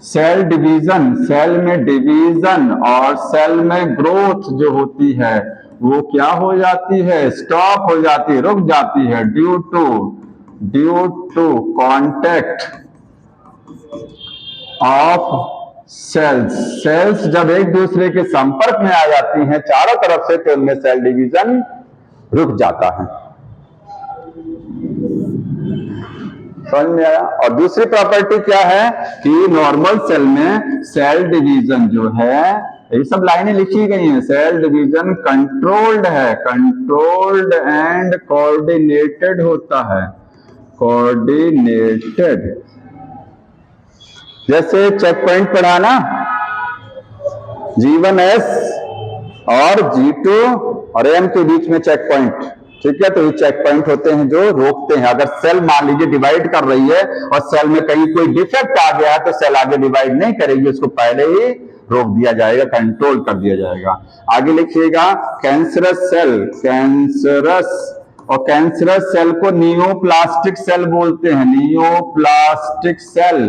सेल डिवीजन, सेल में डिवीजन और सेल में ग्रोथ जो होती है वो क्या हो जाती है, स्टॉप हो जाती है, रुक जाती है, due to contact of cells जब एक दूसरे के संपर्क में आ जाती हैं चारों तरफ से, तो उनमें सेल डिवीजन रुक जाता है। समझ में आया। और दूसरी प्रॉपर्टी क्या है कि नॉर्मल सेल में सेल डिवीजन जो है, ये सब लाइनें लिखी गई हैं, सेल डिवीजन कंट्रोल्ड है, कंट्रोल्ड एंड कोऑर्डिनेटेड होता है, कोऑर्डिनेटेड। जैसे चेक पॉइंट पढ़ा ना, G1S और G2 और M के बीच में चेक पॉइंट, ठीक है। तो ये चेक पॉइंट होते हैं जो रोकते हैं। अगर सेल मान लीजिए डिवाइड कर रही है और सेल में कहीं कोई डिफेक्ट आ गया है तो सेल आगे डिवाइड नहीं करेगी, उसको पहले ही रोक दिया जाएगा, कंट्रोल कर दिया जाएगा। आगे लिखिएगा कैंसरस सेल, कैंसरस, और कैंसरस सेल को नियोप्लास्टिक सेल बोलते हैं, नियोप्लास्टिक सेल।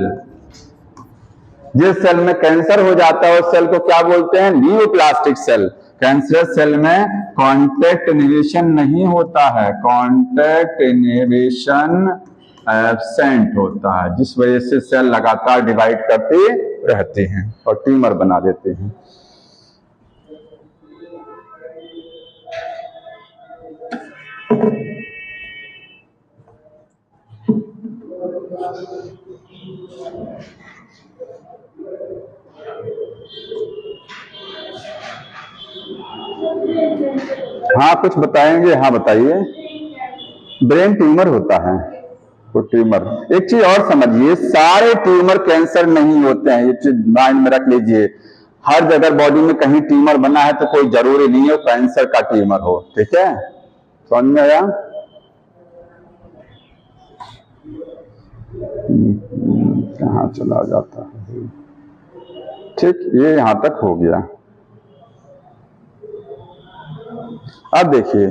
जिस सेल में कैंसर हो जाता है उस सेल को क्या बोलते हैं, नियोप्लास्टिक सेल। कैंसरस सेल में कांटेक्ट इनहिबिशन नहीं होता है, कांटेक्ट इनहिबिशन एब्सेंट होता है, जिस वजह से सेल लगातार डिवाइड करते रहते हैं और ट्यूमर बना देते हैं। हाँ कुछ बताएंगे, हाँ बताइए। ब्रेन ट्यूमर होता है वो ट्यूमर। एक चीज और समझिए, सारे ट्यूमर कैंसर नहीं होते हैं, ये चीज माइंड में रख लीजिए। हर जगह बॉडी में कहीं ट्यूमर बना है तो कोई जरूरी नहीं है कैंसर का ट्यूमर हो, ठीक है। समझ में आया। कहाँ चला जाता है, ठीक, ये यहां तक हो गया। अब देखिए,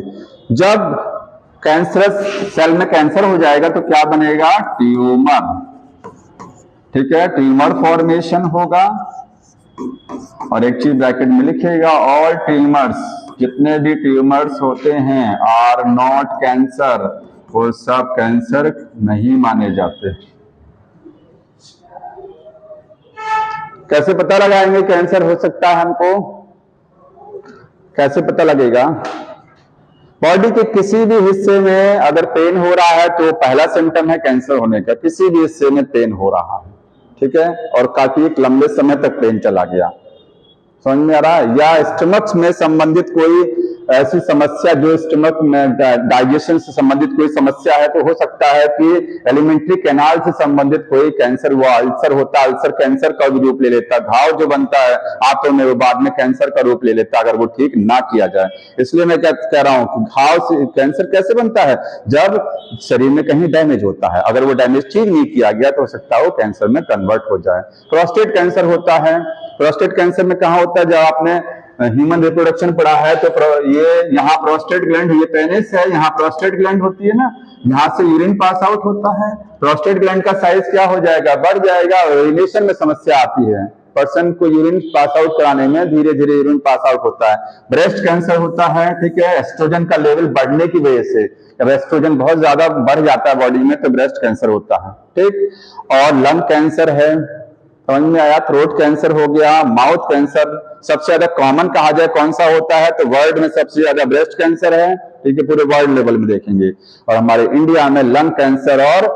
जब कैंसरस सेल में कैंसर हो जाएगा तो क्या बनेगा, ट्यूमर, ठीक है, ट्यूमर फॉर्मेशन होगा। और एक चीज ब्रैकेट में लिखिएगा, ऑल ट्यूमर्स, जितने भी ट्यूमर्स होते हैं आर नॉट कैंसर, वो सब कैंसर नहीं माने जाते। कैसे पता लगाएंगे कैंसर हो सकता है हमको, कैसे पता लगेगा। बॉडी के किसी भी हिस्से में अगर पेन हो रहा है तो पहला सिम्टम है कैंसर होने का, किसी भी हिस्से में पेन हो रहा है, ठीक है, और काफी एक लंबे समय तक पेन चला गया, समझ में आ रहा है? या स्टमक में संबंधित कोई ऐसी समस्या जो स्टमक में डाइजेशन से संबंधित कोई समस्या है, तो हो सकता है कि एलिमेंट्री कैनाल से संबंधित कोई कैंसर हुआ, अल्सर होता है, अल्सर कैंसर का भी रूप ले लेता है, घाव जो बनता है आंतों में वो बाद में कैंसर का रूप ले लेता है अगर वो ठीक ना किया जाए। इसलिए मैं क्या कह रहा हूं कि घाव से कैंसर कैसे बनता है? जब शरीर में कहीं डैमेज होता है, अगर वो डैमेज ठीक नहीं किया गया तो हो सकता है वो कैंसर में कन्वर्ट हो जाए। प्रोस्टेट कैंसर होता है। प्रोस्टेट कैंसर में कहाँ होता है? जब आपने ह्यूमन रिप्रोडक्शन पढ़ा है तो ये यहाँ प्रोस्टेट ग्लैंड, ये पेनिस है, यहाँ प्रोस्टेट ग्लैंड होती है ना, यहाँ से यूरिन पास आउट होता है। प्रोस्टेट ग्लैंड का साइज क्या हो जाएगा? बढ़ जाएगा। यूरिनेशन में समस्या आती है, पर्सन को यूरिन पास आउट कराने में धीरे धीरे यूरिन पास आउट होता है। ब्रेस्ट कैंसर होता है, ठीक है, एस्ट्रोजन का लेवल बढ़ने की वजह से, जब एस्ट्रोजन बहुत ज्यादा बढ़ जाता है बॉडी में तो ब्रेस्ट कैंसर होता है, ठीक। और लंग कैंसर है, समझ में आया? थ्रोट कैंसर हो गया। माउथ कैंसर सबसे ज्यादा कॉमन कहा जाए कौन सा होता है तो वर्ल्ड में सबसे ज्यादा ब्रेस्ट कैंसर है, ठीक है, पूरे वर्ल्ड लेवल में देखेंगे। और हमारे इंडिया में लंग कैंसर और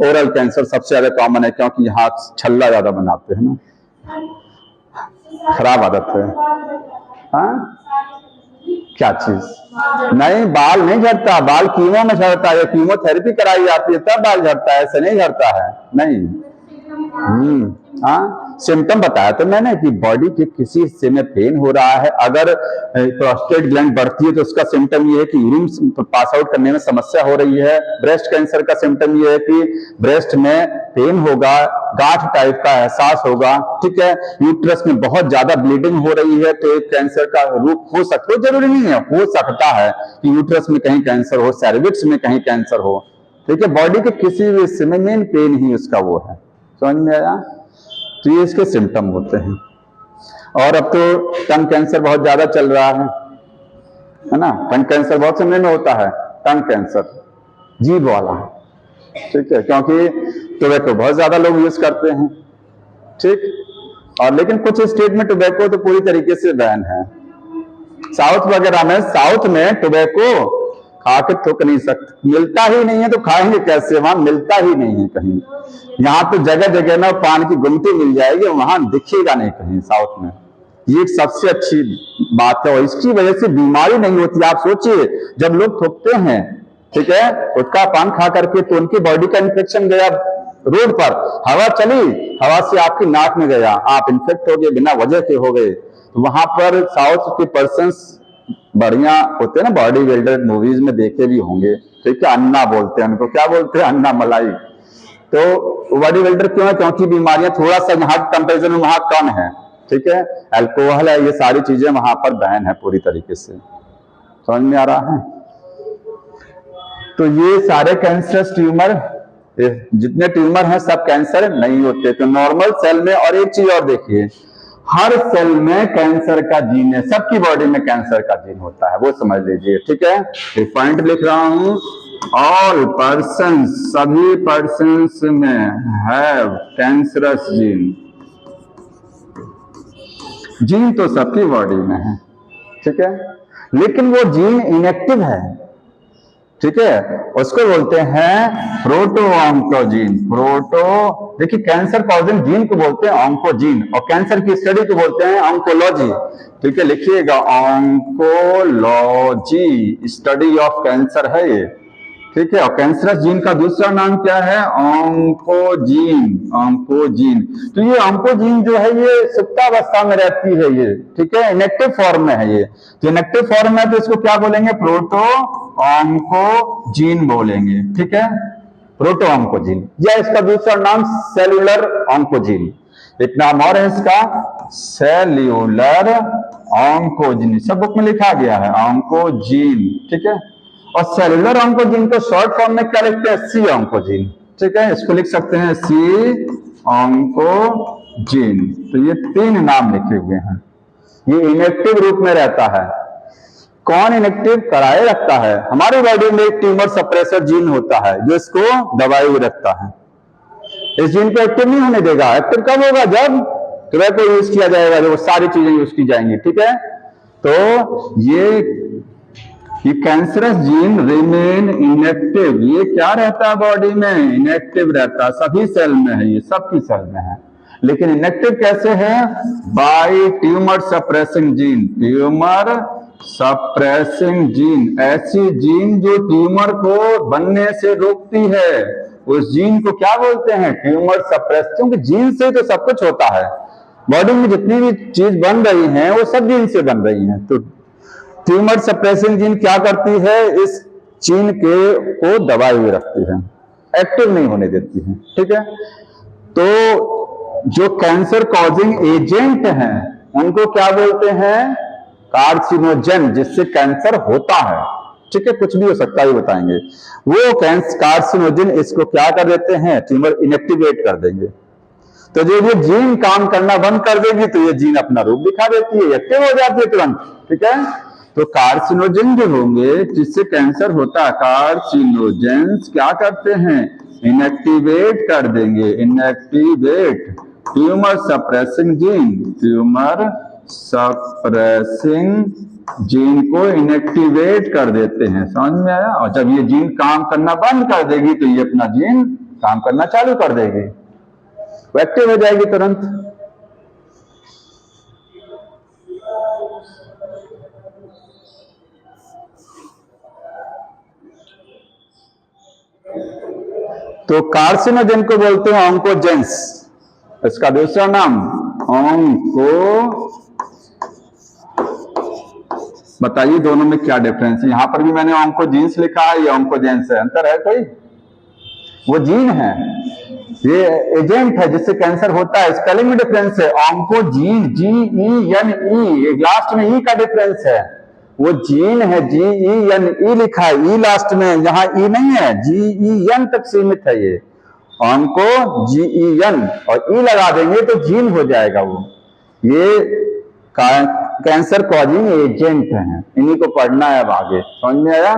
ओरल कैंसर सबसे ज्यादा कॉमन है, क्योंकि यहाँ छल्ला ज्यादा बनाते हैं ना, खराब आदत है। हाँ, क्या चीज? नहीं, बाल नहीं झड़ता, बाल कीमो में झड़ता है, कीमोथेरेपी कराई जाती है तब बाल झड़ता है, ऐसे नहीं झड़ता है, नहीं। हाँ, सिम्टम बताया तो मैंने कि बॉडी के किसी हिस्से में पेन हो रहा है, अगर प्रोस्टेट ग्लैंड बढ़ती है तो उसका सिम्टम ये है कि यूरिन पास आउट करने में समस्या हो रही है। ब्रेस्ट कैंसर का सिम्टम ये है कि ब्रेस्ट में पेन होगा, गांठ टाइप का एहसास होगा, ठीक है। यूट्रस में बहुत ज्यादा ब्लीडिंग हो रही है तो एक कैंसर का रूप हो सकता है, जरूरी नहीं है, हो सकता है कि यूट्रस में कहीं कैंसर हो, सर्विक्स में कहीं कैंसर हो, ठीक है। बॉडी के किसी भी हिस्से में मेन पेन ही उसका वो है, समझ में आया? तो ये इसके सिम्टम होते हैं। और अब तो टंग कैंसर बहुत ज्यादा चल रहा है ना, टंग कैंसर बहुत सुनने में होता है, टंग कैंसर जीभ वाला, ठीक है, क्योंकि टोबैको बहुत ज्यादा लोग यूज करते हैं, ठीक। और लेकिन कुछ स्टेट में टोबैको तो पूरी तरीके से बैन है। साउथ वगैरह में, साउथ में टोबैको खा के थूक नहीं सकते, मिलता ही नहीं है तो खाएंगे कैसे? वहां मिलता ही नहीं है कहीं। यहाँ तो जगह जगह ना पान की गुमटी मिल जाएगी, वहां दिखेगा नहीं कहीं साउथ में। ये सबसे अच्छी बात है और इसकी वजह से बीमारी नहीं होती। आप सोचिए, जब लोग थूकते हैं, ठीक है, गुटखा पान खा करके तो उनकी बॉडी का इन्फेक्शन गया, रोड पर हवा चली, हवा से आपकी नाक में गया, आप इन्फेक्ट हो गए, बिना वजह के हो गए। तो वहां पर साउथ के पर्सन्स बढ़िया होते हैं ना, बॉडी बिल्डर, मूवीज में देखे भी होंगे, ठीक है, अन्ना बोलते हैं उनको, क्या बोलते हैं? अन्ना मलाई। तो बॉडी बिल्डर क्यों है? क्योंकि बीमारियां थोड़ा सा यहाँ कंपेरिजन में वहां कम है, ठीक है, अल्कोहल है, ये सारी चीजें वहां पर बैन है पूरी तरीके से, समझ में आ रहा है? तो ये सारे कैंसरस ट्यूमर, जितने ट्यूमर हैं सब कैंसर नहीं होते। तो नॉर्मल सेल में, और एक चीज और देखिए, हर सेल में कैंसर का जीन है, सबकी बॉडी में कैंसर का जीन होता है, वो समझ लीजिए, ठीक है। एक पॉइंट लिख रहा हूं, ऑल पर्सन, सभी पर्सन्स में हैव कैंसरस जीन। जीन तो सबकी बॉडी में है, ठीक है, लेकिन वो जीन इनएक्टिव है, ठीक है, उसको बोलते हैं प्रोटो ऑन्कोजीन। प्रोटो, देखिए, कैंसर कॉजिंग जीन को बोलते हैं ऑन्कोजीन, और कैंसर की स्टडी को बोलते हैं ऑन्कोलॉजी, ठीक है, लिखिएगा ऑन्कोलॉजी, स्टडी ऑफ कैंसर है ये, ठीक है। और कैंसरस जीन का दूसरा नाम क्या है? ऑन्कोजीन। ऑन्कोजीन, तो ये ऑन्कोजीन जो है ये सुप्तावस्था में रहती है ये, ठीक है, इनएक्टिव फॉर्म में है ये। तो इनएक्टिव फॉर्म में तो इसको क्या बोलेंगे? प्रोटो ऑन्कोजीन बोलेंगे, ठीक है, प्रोटो ऑन्कोजीन, या इसका दूसरा नाम सेलुलर ऑन्कोजीन। एक नाम और है इसका, सेल्यूलर ऑन्कोजीन, सब बुक में लिखा गया है ऑन्कोजीन, ठीक है। और सेलुलर ऑन्कोजीन को शॉर्ट फॉर्म में क्या लिखते हैं? सी ऑन्कोजीन, ठीक है, इसको लिख सकते हैं सी ऑन्कोजीन। तो ये तीन नाम लिखे हुए हैं। ये इनएक्टिव रूप में रहता है। कौन इनएक्टिव कराए रखता है? हमारी बॉडी में एक ट्यूमर सप्रेसर जीन होता है जो इसको दबाए हुए रखता है। इस जीन को एक्टिव नहीं होने देगा। एक्टिव कब होगा? जब टोबैको यूज किया जाएगा, जब सारी चीजें यूज की जाएंगी, ठीक है। तो ये कैंसरस जीन रिमेन इनएक्टिव, ये क्या रहता है बॉडी में? इनएक्टिव रहता है, सभी सेल में है, ये सबकी सेल में है। लेकिन इनएक्टिव कैसे है? By tumour suppressing gene. Tumour suppressing gene, ऐसी जीन जो ट्यूमर को बनने से रोकती है, उस जीन को क्या बोलते हैं? Tumour suppress. क्योंकि जीन से तो सब कुछ होता है, बॉडी में जितनी भी चीज बन रही हैं वो सब जीन से बन रही हैं। तो ट्यूमर सप्रेसिंग जीन क्या करती है? इस जीन को दबाए हुए रखती है, एक्टिव नहीं होने देती है। ठीक है, तो जो कैंसर कॉजिंग एजेंट हैं उनको क्या बोलते हैं? कार्सिनोजेन, जिससे कैंसर होता है। ठीक है, कुछ भी हो सकता है बताएंगे। वो कार्सिनोजेन इसको क्या कर देते हैं? ट्यूमर इनएक्टिवेट कर देंगे। तो जब ये जीन काम करना बंद कर देगी तो ये जीन अपना रूप दिखा देती है, एक्टिव हो जाती है तुरंत। ठीक है, तो कार्सिनोजेन जो होंगे जिससे कैंसर होता है, कार्सिनोजेंस क्या करते हैं? इनएक्टिवेट कर देंगे। Inactivate tumour suppressing gene, tumour suppressing gene को इनएक्टिवेट कर देते हैं। समझ में आया? और जब ये जीन काम करना बंद कर देगी तो ये अपना जीन काम करना चालू कर देगी, वो एक्टिव हो जाएगी तुरंत। तो कार्सिनोजेन को बोलते हैं ऑन्कोजेंस, इसका दूसरा नाम ऑन्को। बताइए दोनों में क्या डिफरेंस है? यहां पर भी मैंने ऑन्कोजीन्स लिखा है, ये ऑन्कोजेंस है, अंतर है कोई? वो जीन है, ये एजेंट है जिससे कैंसर होता है। स्पेलिंग में डिफरेंस है। ऑन्कोजीन, GENE, लास्ट में ई का डिफरेंस है। वो जीन है, GENE लिखा है, ई लास्ट में, यहाँ ई नहीं है, GEN तक सीमित है ये। ऑन्को GEN और ई लगा देंगे तो जीन हो जाएगा वो। ये कैंसर कॉजिंग एजेंट हैं, इन्हीं को पढ़ना है अब आगे। समझ में आया?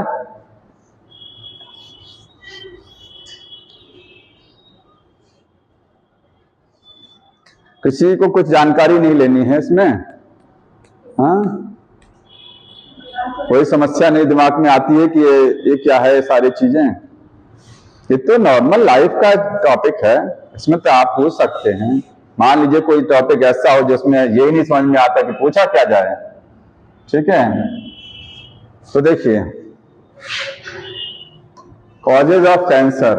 किसी को कुछ जानकारी नहीं लेनी है इसमें? हाँ, कोई समस्या नहीं दिमाग में आती है कि ये क्या है? सारी चीजें ये तो नॉर्मल लाइफ का टॉपिक है, इसमें तो आप पूछ सकते हैं। मान लीजिए कोई टॉपिक ऐसा हो जिसमें यही नहीं समझ में आता कि पूछा क्या जाए। ठीक है, तो देखिए causes of cancer.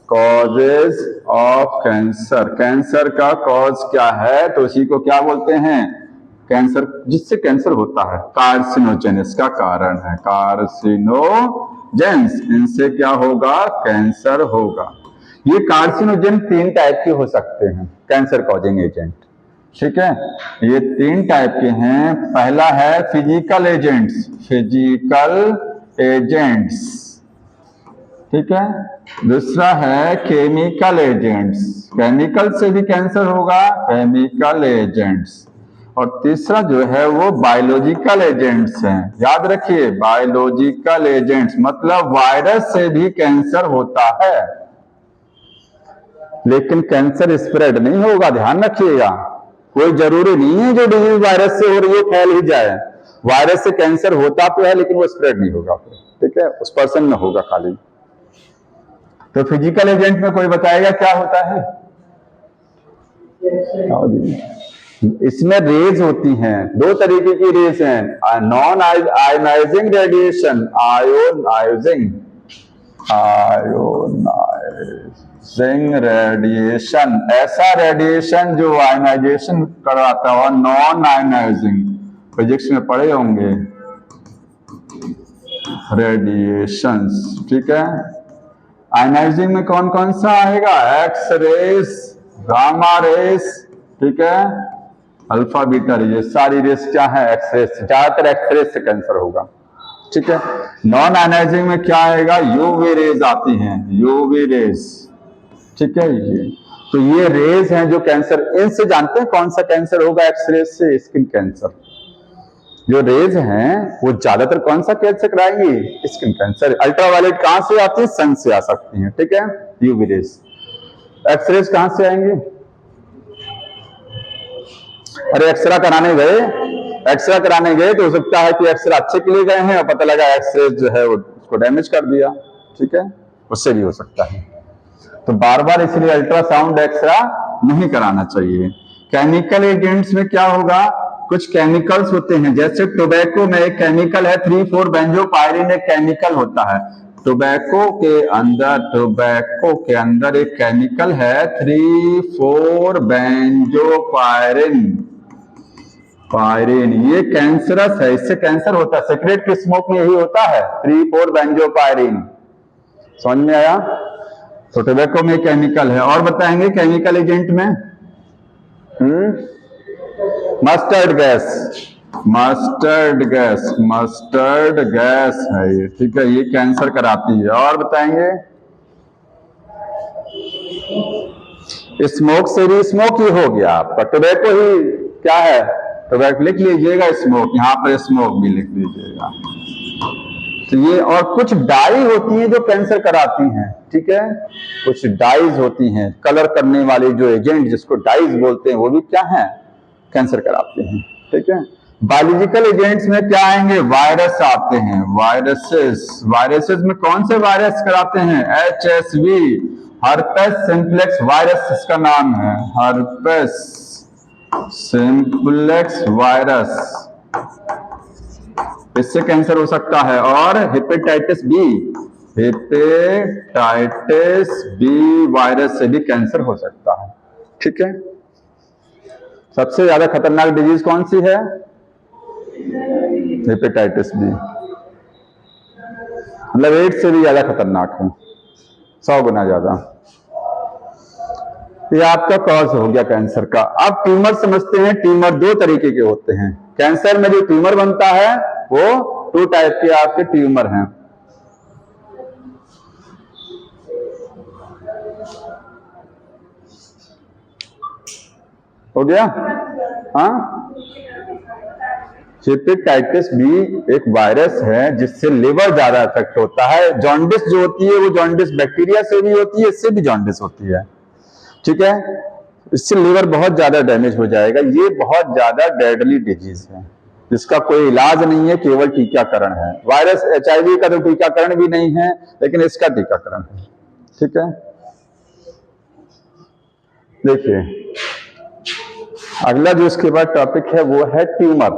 Causes of cancer, cancer का कॉज क्या है? तो उसी को क्या बोलते हैं? कैंसर, जिससे कैंसर होता है। कार्सिनोजेन इसका कारण है, कार्सिनोजेंस, इनसे क्या होगा? कैंसर होगा। ये कार्सिनोजेन 3 टाइप के हो सकते हैं, कैंसर कॉजिंग एजेंट। ठीक है, ये 3 टाइप के हैं। पहला है फिजिकल एजेंट्स, फिजिकल एजेंट्स। ठीक है, दूसरा है केमिकल एजेंट्स, केमिकल से भी कैंसर होगा, केमिकल एजेंट्स। और तीसरा जो है वो बायोलॉजिकल एजेंट्स हैं। याद रखिए, बायोलॉजिकल एजेंट्स मतलब वायरस से भी कैंसर होता है, लेकिन कैंसर स्प्रेड नहीं होगा, ध्यान रखिएगा। कोई जरूरी नहीं है जो डिजीज वायरस से हो रही है फैल ही जाए। वायरस से कैंसर होता तो है लेकिन वो स्प्रेड नहीं होगा। ठीक है, उस पर्सन में होगा खाली। तो फिजिकल एजेंट में कोई बताएगा क्या होता है? इसमें रेज होती हैं, 2 तरीके की रेज हैं। Non ionising radiation, ionising radiation, ऐसा रेडिएशन जो आयोनाइजेशन कराता हो। नॉन आयोनाइजिंग, फिजिक्स में पढ़े होंगे रेडिएशंस। ठीक है, आयोनाइजिंग में कौन कौन सा आएगा? एक्स रेस, गामा रेस, ठीक है, अल्फा बीटा रेस, सारी रेस क्या है? X rays. ज्यादातर एक्स रेस से कैंसर होगा। ठीक है, नॉन आयोनाइजिंग में क्या आएगा? यूवी रेज आती हैं, यूवी रेज। ठीक है, तो ये रेज हैं जो कैंसर, इनसे जानते हैं कौन सा कैंसर होगा? एक्स रेज से स्किन कैंसर। जो रेज हैं वो ज्यादातर कौन सा कैंसर कराएंगी? Skin cancer. अल्ट्रावायलेट कहां से आती है? सन से आ सकती हैं। ठीक है, यूवी रेज। एक्स रेज कहां से आएंगे? अरे एक्सरे कराने गए तो हो सकता है कि एक्सरे अच्छे के लिए गए हैं और पता लगा एक्सरे जो है वो उसको डैमेज कर दिया। ठीक है, उससे भी हो सकता है। तो बार बार इसलिए अल्ट्रासाउंड एक्सरा नहीं कराना चाहिए। केमिकल एजेंट्स में क्या होगा, कुछ केमिकल्स होते हैं, जैसे टोबैको में एक केमिकल है 3,4-बेंजोपायरीन, एक केमिकल होता है टोबैको के अंदर एक केमिकल है 3,4-बेंजोपायरीन। ये कैंसरस है, इससे कैंसर होता है। सिगरेट की स्मोक में यही होता है 3,4-बेंजोपायरीन। समझ में आया? तो टोबैको में केमिकल है। और बताएंगे केमिकल एजेंट में मस्टर्ड गैस है ये, ठीक है, ये कैंसर कराती है। और बताएंगे स्मोक से भी, स्मोक ही हो गया आपका, टोबैको ही क्या है, टोबैको लिख लीजिएगा, स्मोक यहाँ पर स्मोक भी लिख लीजिएगा। तो ये, और कुछ डाई होती हैं जो कैंसर कराती हैं, ठीक है, कुछ डाइज होती हैं कलर करने वाले जो एजेंट, जिसको डाइज बोलते हैं, वो भी क्या है, कैंसर कराते हैं, ठीक है। बायोलॉजिकल एजेंट्स में क्या आएंगे, वायरस आते हैं, वायरसेस में कौन से वायरस कराते हैं, HSV, हर्पेस सिम्प्लेक्स वायरस इसका नाम है, हर्पेस सिम्प्लेक्स वायरस, इससे कैंसर हो सकता है। और हेपेटाइटिस बी वायरस से भी कैंसर हो सकता है, ठीक है। सबसे ज्यादा खतरनाक डिजीज कौन सी है, हेपेटाइटिस बी, मतलब एड्स से भी ज्यादा खतरनाक है, 100 गुना ज्यादा। ये आपका कॉज हो गया कैंसर का। अब ट्यूमर समझते हैं। ट्यूमर दो तरीके के होते हैं। कैंसर में जो ट्यूमर बनता है वो 2 टाइप के आपके ट्यूमर हैं। हो गया? हाँ, हेपेटाइटिस बी एक वायरस है जिससे लिवर ज्यादा इफेक्ट होता है। जॉन्डिस जो होती है वो जॉन्डिस बैक्टीरिया से भी होती है, इससे भी जॉन्डिस होती है, ठीक है। इससे लिवर बहुत ज्यादा डैमेज हो जाएगा। ये बहुत ज्यादा डेडली डिजीज है, जिसका कोई इलाज नहीं है, केवल टीकाकरण है। वायरस HIV का तो टीकाकरण भी नहीं है, लेकिन इसका टीकाकरण है, ठीक है। देखिए अगला जो इसके बाद टॉपिक है वो है ट्यूमर।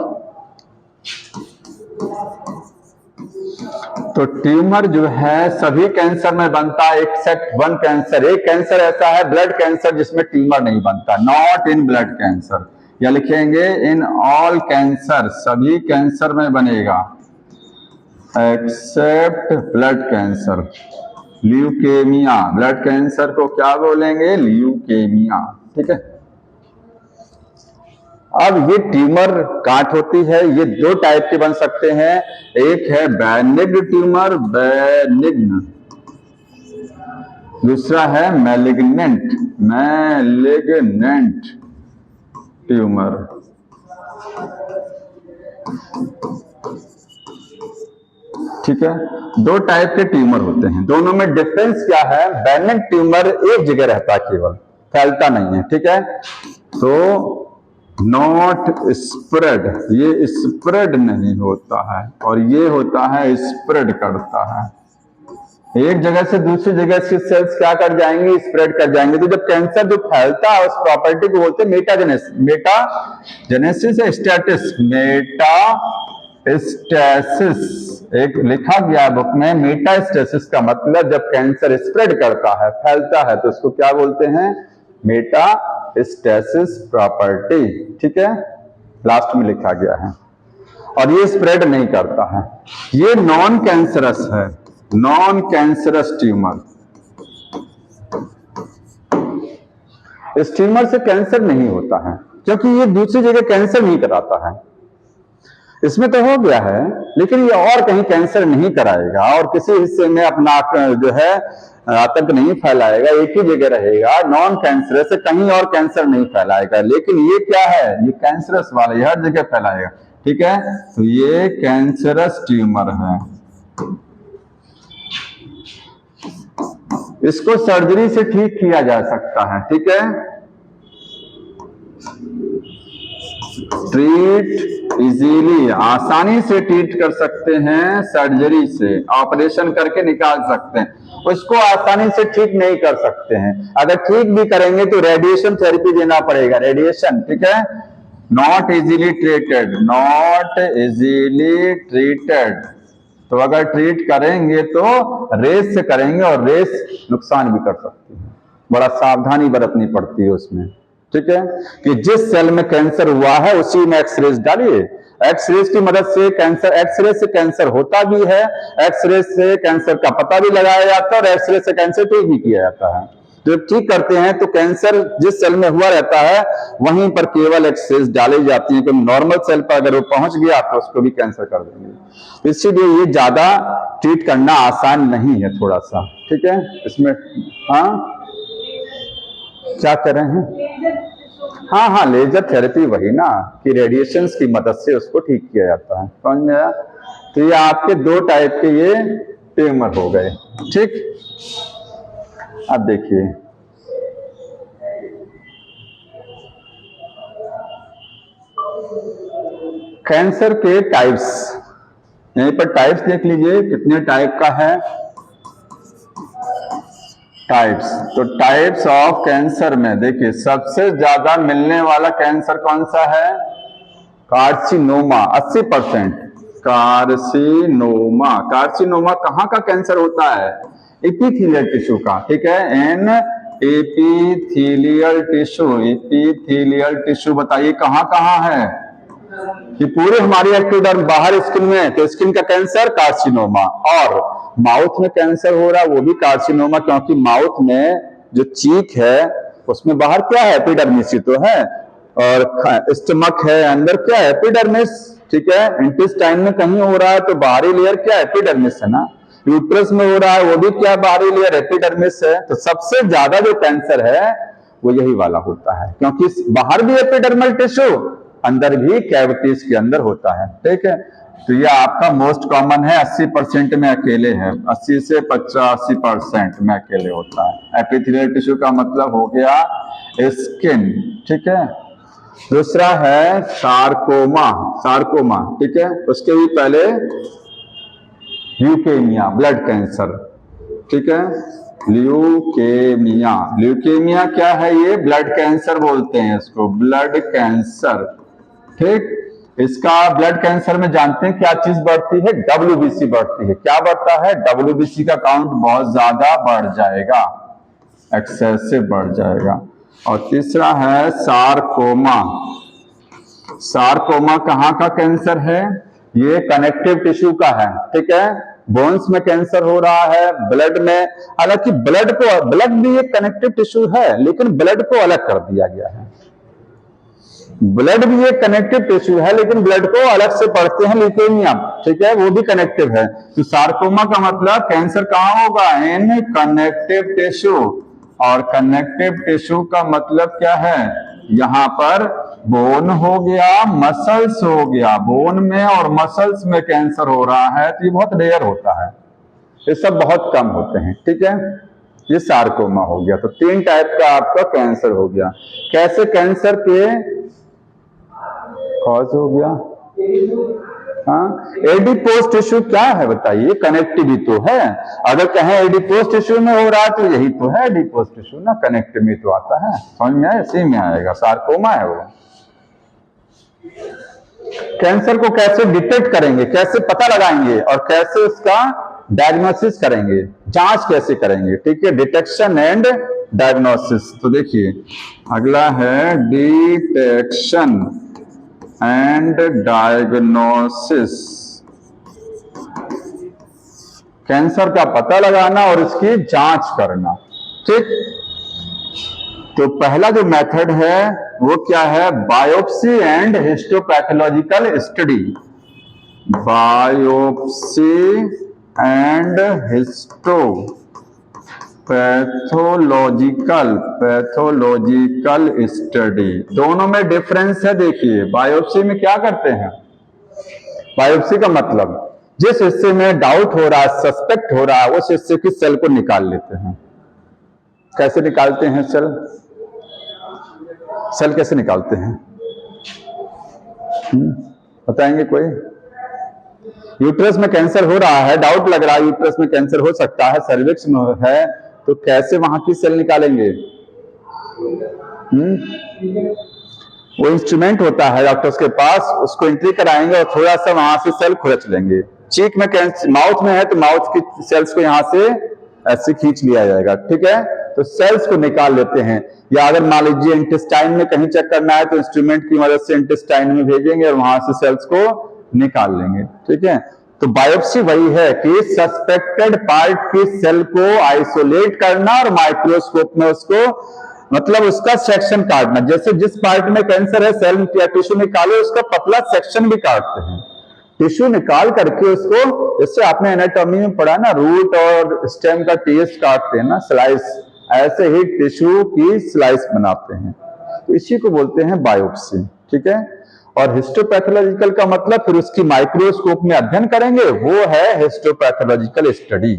तो ट्यूमर जो है सभी कैंसर में बनता है एक्सेप्ट 1 कैंसर। एक कैंसर ऐसा है ब्लड कैंसर जिसमें ट्यूमर नहीं बनता, नॉट इन ब्लड कैंसर, या लिखेंगे इन ऑल कैंसर, सभी कैंसर में बनेगा except blood cancer. Leukaemia, blood cancer को क्या बोलेंगे, ल्यूकेमिया, ठीक है। अब ये ट्यूमर काट होती है, ये 2 टाइप के बन सकते हैं। एक है बेनिग्न ट्यूमर, बेनिग्न, दूसरा है मैलिग्नेंट, मैलिग्नेंट ट्यूमर। ठीक है, 2 टाइप के ट्यूमर होते हैं, दोनों में डिफरेंस क्या है। बेनिग्न ट्यूमर एक जगह रहता है, केवल फैलता नहीं है, ठीक है। तो नॉट स्प्रेड, ये स्प्रेड नहीं होता है, और ये होता है स्प्रेड करता है। एक जगह से दूसरी जगह से सेल्स क्या कर जाएंगे, स्प्रेड कर जाएंगे। तो जब कैंसर जो फैलता है उस प्रॉपर्टी को बोलते हैं मेटाजेनेसिस। मेटाजेनेसिस है स्टेटस, मेटास्टेसिस एक लिखा गया बुक में। मेटास्टेसिस का मतलब जब कैंसर स्प्रेड करता है, फैलता है, तो उसको क्या बोलते हैं, मेटास्टेसिस प्रॉपर्टी, ठीक है, लास्ट में लिखा गया है। और ये स्प्रेड नहीं करता है, ये नॉन कैंसरस है, नॉन कैंसरस ट्यूमर। इस ट्यूमर से कैंसर नहीं होता है, क्योंकि ये दूसरी जगह कैंसर नहीं कराता है। इसमें तो हो गया है, लेकिन ये और कहीं कैंसर नहीं कराएगा, और किसी हिस्से में अपना जो है आतंक नहीं फैलाएगा, एक ही जगह रहेगा। नॉन कैंसरस से कहीं और कैंसर नहीं फैलाएगा। लेकिन ये क्या है, ये कैंसरस वाला, ये हर जगह फैलाएगा, ठीक है। तो ये कैंसरस ट्यूमर है। इसको सर्जरी से ठीक किया जा सकता है, ठीक है। ट्रीट इजीली, आसानी से ट्रीट कर सकते हैं, सर्जरी से ऑपरेशन करके निकाल सकते हैं। उसको आसानी से ठीक नहीं कर सकते हैं। अगर ठीक भी करेंगे तो रेडिएशन थेरेपी देना पड़ेगा, रेडिएशन, ठीक है। Not easily treated, not easily treated, तो अगर ट्रीट करेंगे तो रेस से करेंगे और रेस नुकसान भी कर सकती है, बड़ा सावधानी बरतनी पड़ती है उसमें, ठीक है। कि जिस सेल में कैंसर हुआ है उसी में एक्सरेज डालिए, एक्सरे की मदद से कैंसर, एक्सरे से कैंसर होता भी है, एक्सरे से कैंसर का पता भी लगाया जाता है और एक्सरे से कैंसर ठीक भी किया जाता है। जब ठीक करते हैं तो कैंसर जिस सेल में हुआ रहता है वहीं पर केवल एक्सरेज डाली जाती है, कि नॉर्मल सेल पर अगर वो पहुंच गया तो उसको भी कैंसर कर देंगे। इसीलिए ये ज्यादा ट्रीट करना आसान नहीं है थोड़ा सा, ठीक है। इसमें हाँ क्या कर रहे हैं, हाँ हाँ लेजर थेरेपी, वही ना कि रेडिएशन की मदद से उसको ठीक किया जाता है, समझ में आया। तो ये आपके दो टाइप के ये ट्यूमर हो गए, ठीक। अब देखिए कैंसर के टाइप्स, यहीं पर टाइप्स देख लीजिए कितने टाइप का है, टाइप्स। तो टाइप्स ऑफ कैंसर में देखिए सबसे ज्यादा मिलने वाला कैंसर कौन सा है, कार्सिनोमा, 80%। कार्सिनोमा, कार्सिनोमा कहाँ का कैंसर होता है, एपिथेलियल टिश्यू का, ठीक है। An epithelial tissue, epithelial tissue बताइए कहाँ कहाँ है, कि पूरे हमारी एक्टोडर्म बाहर स्किन में, तो स्किन का कैंसर कार्सिनोमा। और माउथ में कैंसर हो रहा है वो भी कार्सिनोमा, क्योंकि माउथ में जो चीक है उसमें बाहर क्या है, एपिडर्मिस ही तो है, और स्टमक है अंदर क्या है, एपिडर्मिस, ठीक है। इंटेस्टाइन में कहीं हो रहा है तो बाहरी लेयर क्या है, एपिडर्मिस है ना। यूट्रस में हो रहा है वो भी क्या, बाहरी लेयर एपिडर्मिस है। तो सबसे ज्यादा जो कैंसर है वो यही वाला होता है, क्योंकि बाहर भी एपिडर्मल टिश्यू, अंदर भी कैविटीज के अंदर होता है, ठीक है। तो ये आपका मोस्ट कॉमन है, 80% में अकेले है, 80 से 85% में अकेले होता है। एपिथेलियल टिश्यू का मतलब हो गया स्किन, ठीक है। दूसरा है सार्कोमा, सार्कोमा, ठीक है। उसके भी पहले ल्यूकेमिया, ब्लड कैंसर, ठीक है। ल्यूकेमिया, ल्यूकेमिया क्या है, ये ब्लड कैंसर बोलते हैं इसको, ब्लड कैंसर, ठीक। इसका ब्लड कैंसर में जानते हैं क्या चीज बढ़ती है, डब्ल्यूबीसी बढ़ती है। क्या बढ़ता है, डब्ल्यूबीसी का काउंट बहुत ज्यादा बढ़ जाएगा, एक्सेसिव बढ़ जाएगा। और तीसरा है सार्कोमा, सार्कोमा कहाँ का कैंसर है, ये कनेक्टिव टिश्यू का है, ठीक है। बोन्स में कैंसर हो रहा है, ब्लड में, हालांकि ब्लड को, ब्लड भी एक कनेक्टिव टिश्यू है लेकिन ब्लड को अलग कर दिया गया है। ब्लड भी एक कनेक्टिव टिश्यू है लेकिन ब्लड को अलग से पढ़ते हैं ल्यूकेमिया, ठीक है, वो भी कनेक्टिव है। तो सार्कोमा का मतलब कैंसर कहाँ होगा, इन कनेक्टिव टिश्यू। और कनेक्टिव टिश्यू का मतलब क्या है, यहां पर बोन हो गया, मसल्स हो गया, बोन में और मसल्स में कैंसर हो रहा है, तो ये बहुत रेयर होता है, ये सब बहुत कम होते हैं, ठीक है। ये सार्कोमा हो गया। तो 3 टाइप का आपका कैंसर हो गया। कैसे कैंसर के कॉज हो गया, हाँ, एडिपोज टिश्यू क्या है बताइए, कनेक्टिव ही तो है। अगर कहें एडिपोज टिश्यू में हो रहा है तो यही तो है एडिपोज टिश्यू ना, कनेक्टिव में तो आता है, समझ में आया, इसी में आएगा, सार्कोमा है वो। कैंसर को कैसे डिटेक्ट करेंगे, कैसे पता लगाएंगे और कैसे उसका डायग्नोसिस करेंगे, जांच कैसे करेंगे, ठीक है, डिटेक्शन एंड डायग्नोसिस। तो देखिए अगला है डिटेक्शन एंड डायग्नोसिस, कैंसर का पता लगाना और इसकी जांच करना, ठीक। तो पहला जो मेथड है वो क्या है, biopsy and histopathological study, biopsy and pathological study, दोनों में डिफरेंस है। देखिए बायोप्सी में क्या करते हैं, बायोप्सी का मतलब जिस हिस्से में डाउट हो रहा है, सस्पेक्ट हो रहा है, उस हिस्से की सेल को निकाल लेते हैं। कैसे निकालते हैं सेल, सेल कैसे निकालते हैं बताएंगे कोई, यूट्रस में कैंसर हो रहा है, डाउट लग रहा है यूट्रस में कैंसर हो सकता है, सर्विक्स में है, तो कैसे वहां की सेल निकालेंगे? वो इंस्ट्रूमेंट होता है डॉक्टर्स के पास, उसको एंट्री कराएंगे और थोड़ा सा वहां से सेल खुरच लेंगे। चीक में कैंसर, माउथ में है तो माउथ की सेल्स को यहाँ से ऐसे खींच लिया जाएगा, ठीक है, तो सेल्स को निकाल लेते हैं। या अगर मान लीजिए इंटेस्टाइन में कहीं चेक करना है तो इंस्ट्रूमेंट की मदद से इंटेस्टाइन में भेजेंगे और वहां से सेल्स को निकाल लेंगे, ठीक है। तो बायोप्सी वही है कि सस्पेक्टेड पार्ट की सेल को आइसोलेट करना और माइक्रोस्कोप में उसको मतलब उसका सेक्शन काटना। जैसे जिस पार्ट में कैंसर है सेल या टिश्यू निकालो, उसका पतला सेक्शन भी काटते हैं, टिश्यू निकाल करके उसको, जैसे आपने एनाटॉमी में पढ़ा ना, रूट और स्टेम का टेस्ट काटते हैं ना, स्लाइस, ऐसे ही टिश्यू की स्लाइस बनाते हैं, तो इसी को बोलते हैं बायोप्सी, ठीक है। और हिस्टोपैथोलॉजिकल का मतलब फिर उसकी माइक्रोस्कोप में अध्ययन करेंगे, वो है हिस्टोपैथोलॉजिकल स्टडी,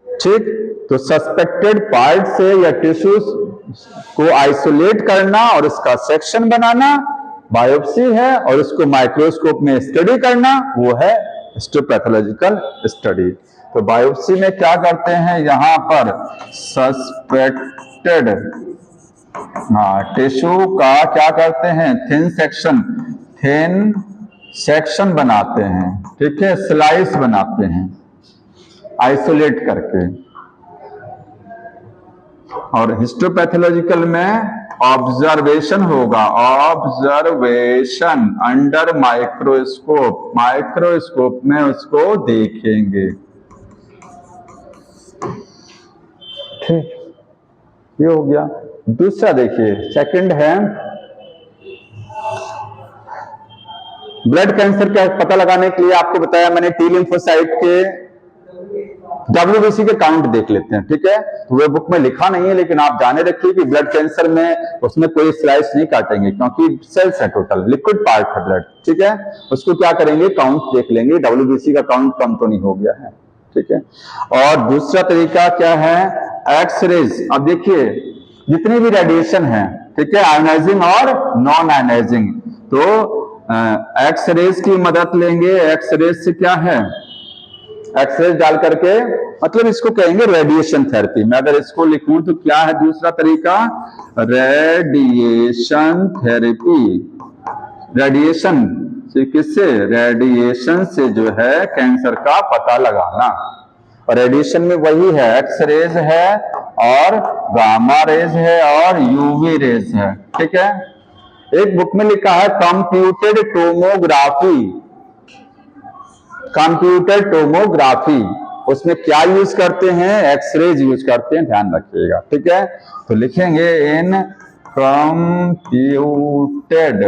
ठीक। तो सस्पेक्टेड पार्ट से या टिश्यूज को आइसोलेट करना और उसका सेक्शन बनाना बायोप्सी है, और उसको माइक्रोस्कोप में स्टडी करना वो है हिस्टोपैथोलॉजिकल स्टडी। तो बायोप्सी में क्या करते हैं, यहां पर सस्पेक्टेड टिश्यू का क्या करते हैं, थिन सेक्शन बनाते हैं, ठीक है, स्लाइस बनाते हैं आइसोलेट करके। और हिस्टोपैथोलॉजिकल में ऑब्जर्वेशन होगा, ऑब्जर्वेशन अंडर माइक्रोस्कोप, माइक्रोस्कोप में उसको देखेंगे, ठीक, ये हो गया। दूसरा देखिए, सेकंड है ब्लड कैंसर का पता लगाने के लिए आपको बताया मैंने टी लिम्फोसाइट के WBC के काउंट देख लेते हैं, ठीक है। तो वो बुक में लिखा नहीं है, लेकिन आप जाने रखिए कि ब्लड कैंसर में उसमें कोई स्लाइस नहीं काटेंगे, क्योंकि सेल्स है, टोटल लिक्विड पार्ट है ब्लड, ठीक है। उसको क्या करेंगे, काउंट देख लेंगे, WBC का काउंट कम तो नहीं हो गया है, ठीक है। और दूसरा तरीका क्या है, एक्सरेज। अब देखिए जितनी भी रेडिएशन है, ठीक है, आयोनाइजिंग और नॉन आयोनाइजिंग, तो एक्सरेज की मदद लेंगे। एक्सरेज से क्या है, एक्सरेज डाल करके, मतलब इसको कहेंगे रेडिएशन थेरेपी। मैं अगर इसको लिखूं तो क्या है दूसरा तरीका, रेडिएशन थेरेपी। रेडिएशन से किससे, रेडिएशन से जो है कैंसर का पता लगाना। और रेडिएशन में वही है, एक्सरेज है और गामा रेज है और यूवी रेज है, ठीक है। एक बुक में लिखा है कंप्यूटेड टोमोग्राफी, कंप्यूटर टोमोग्राफी, उसमें क्या यूज करते हैं, एक्सरेज यूज करते हैं, ध्यान रखिएगा, ठीक है। तो लिखेंगे इन कंप्यूटेड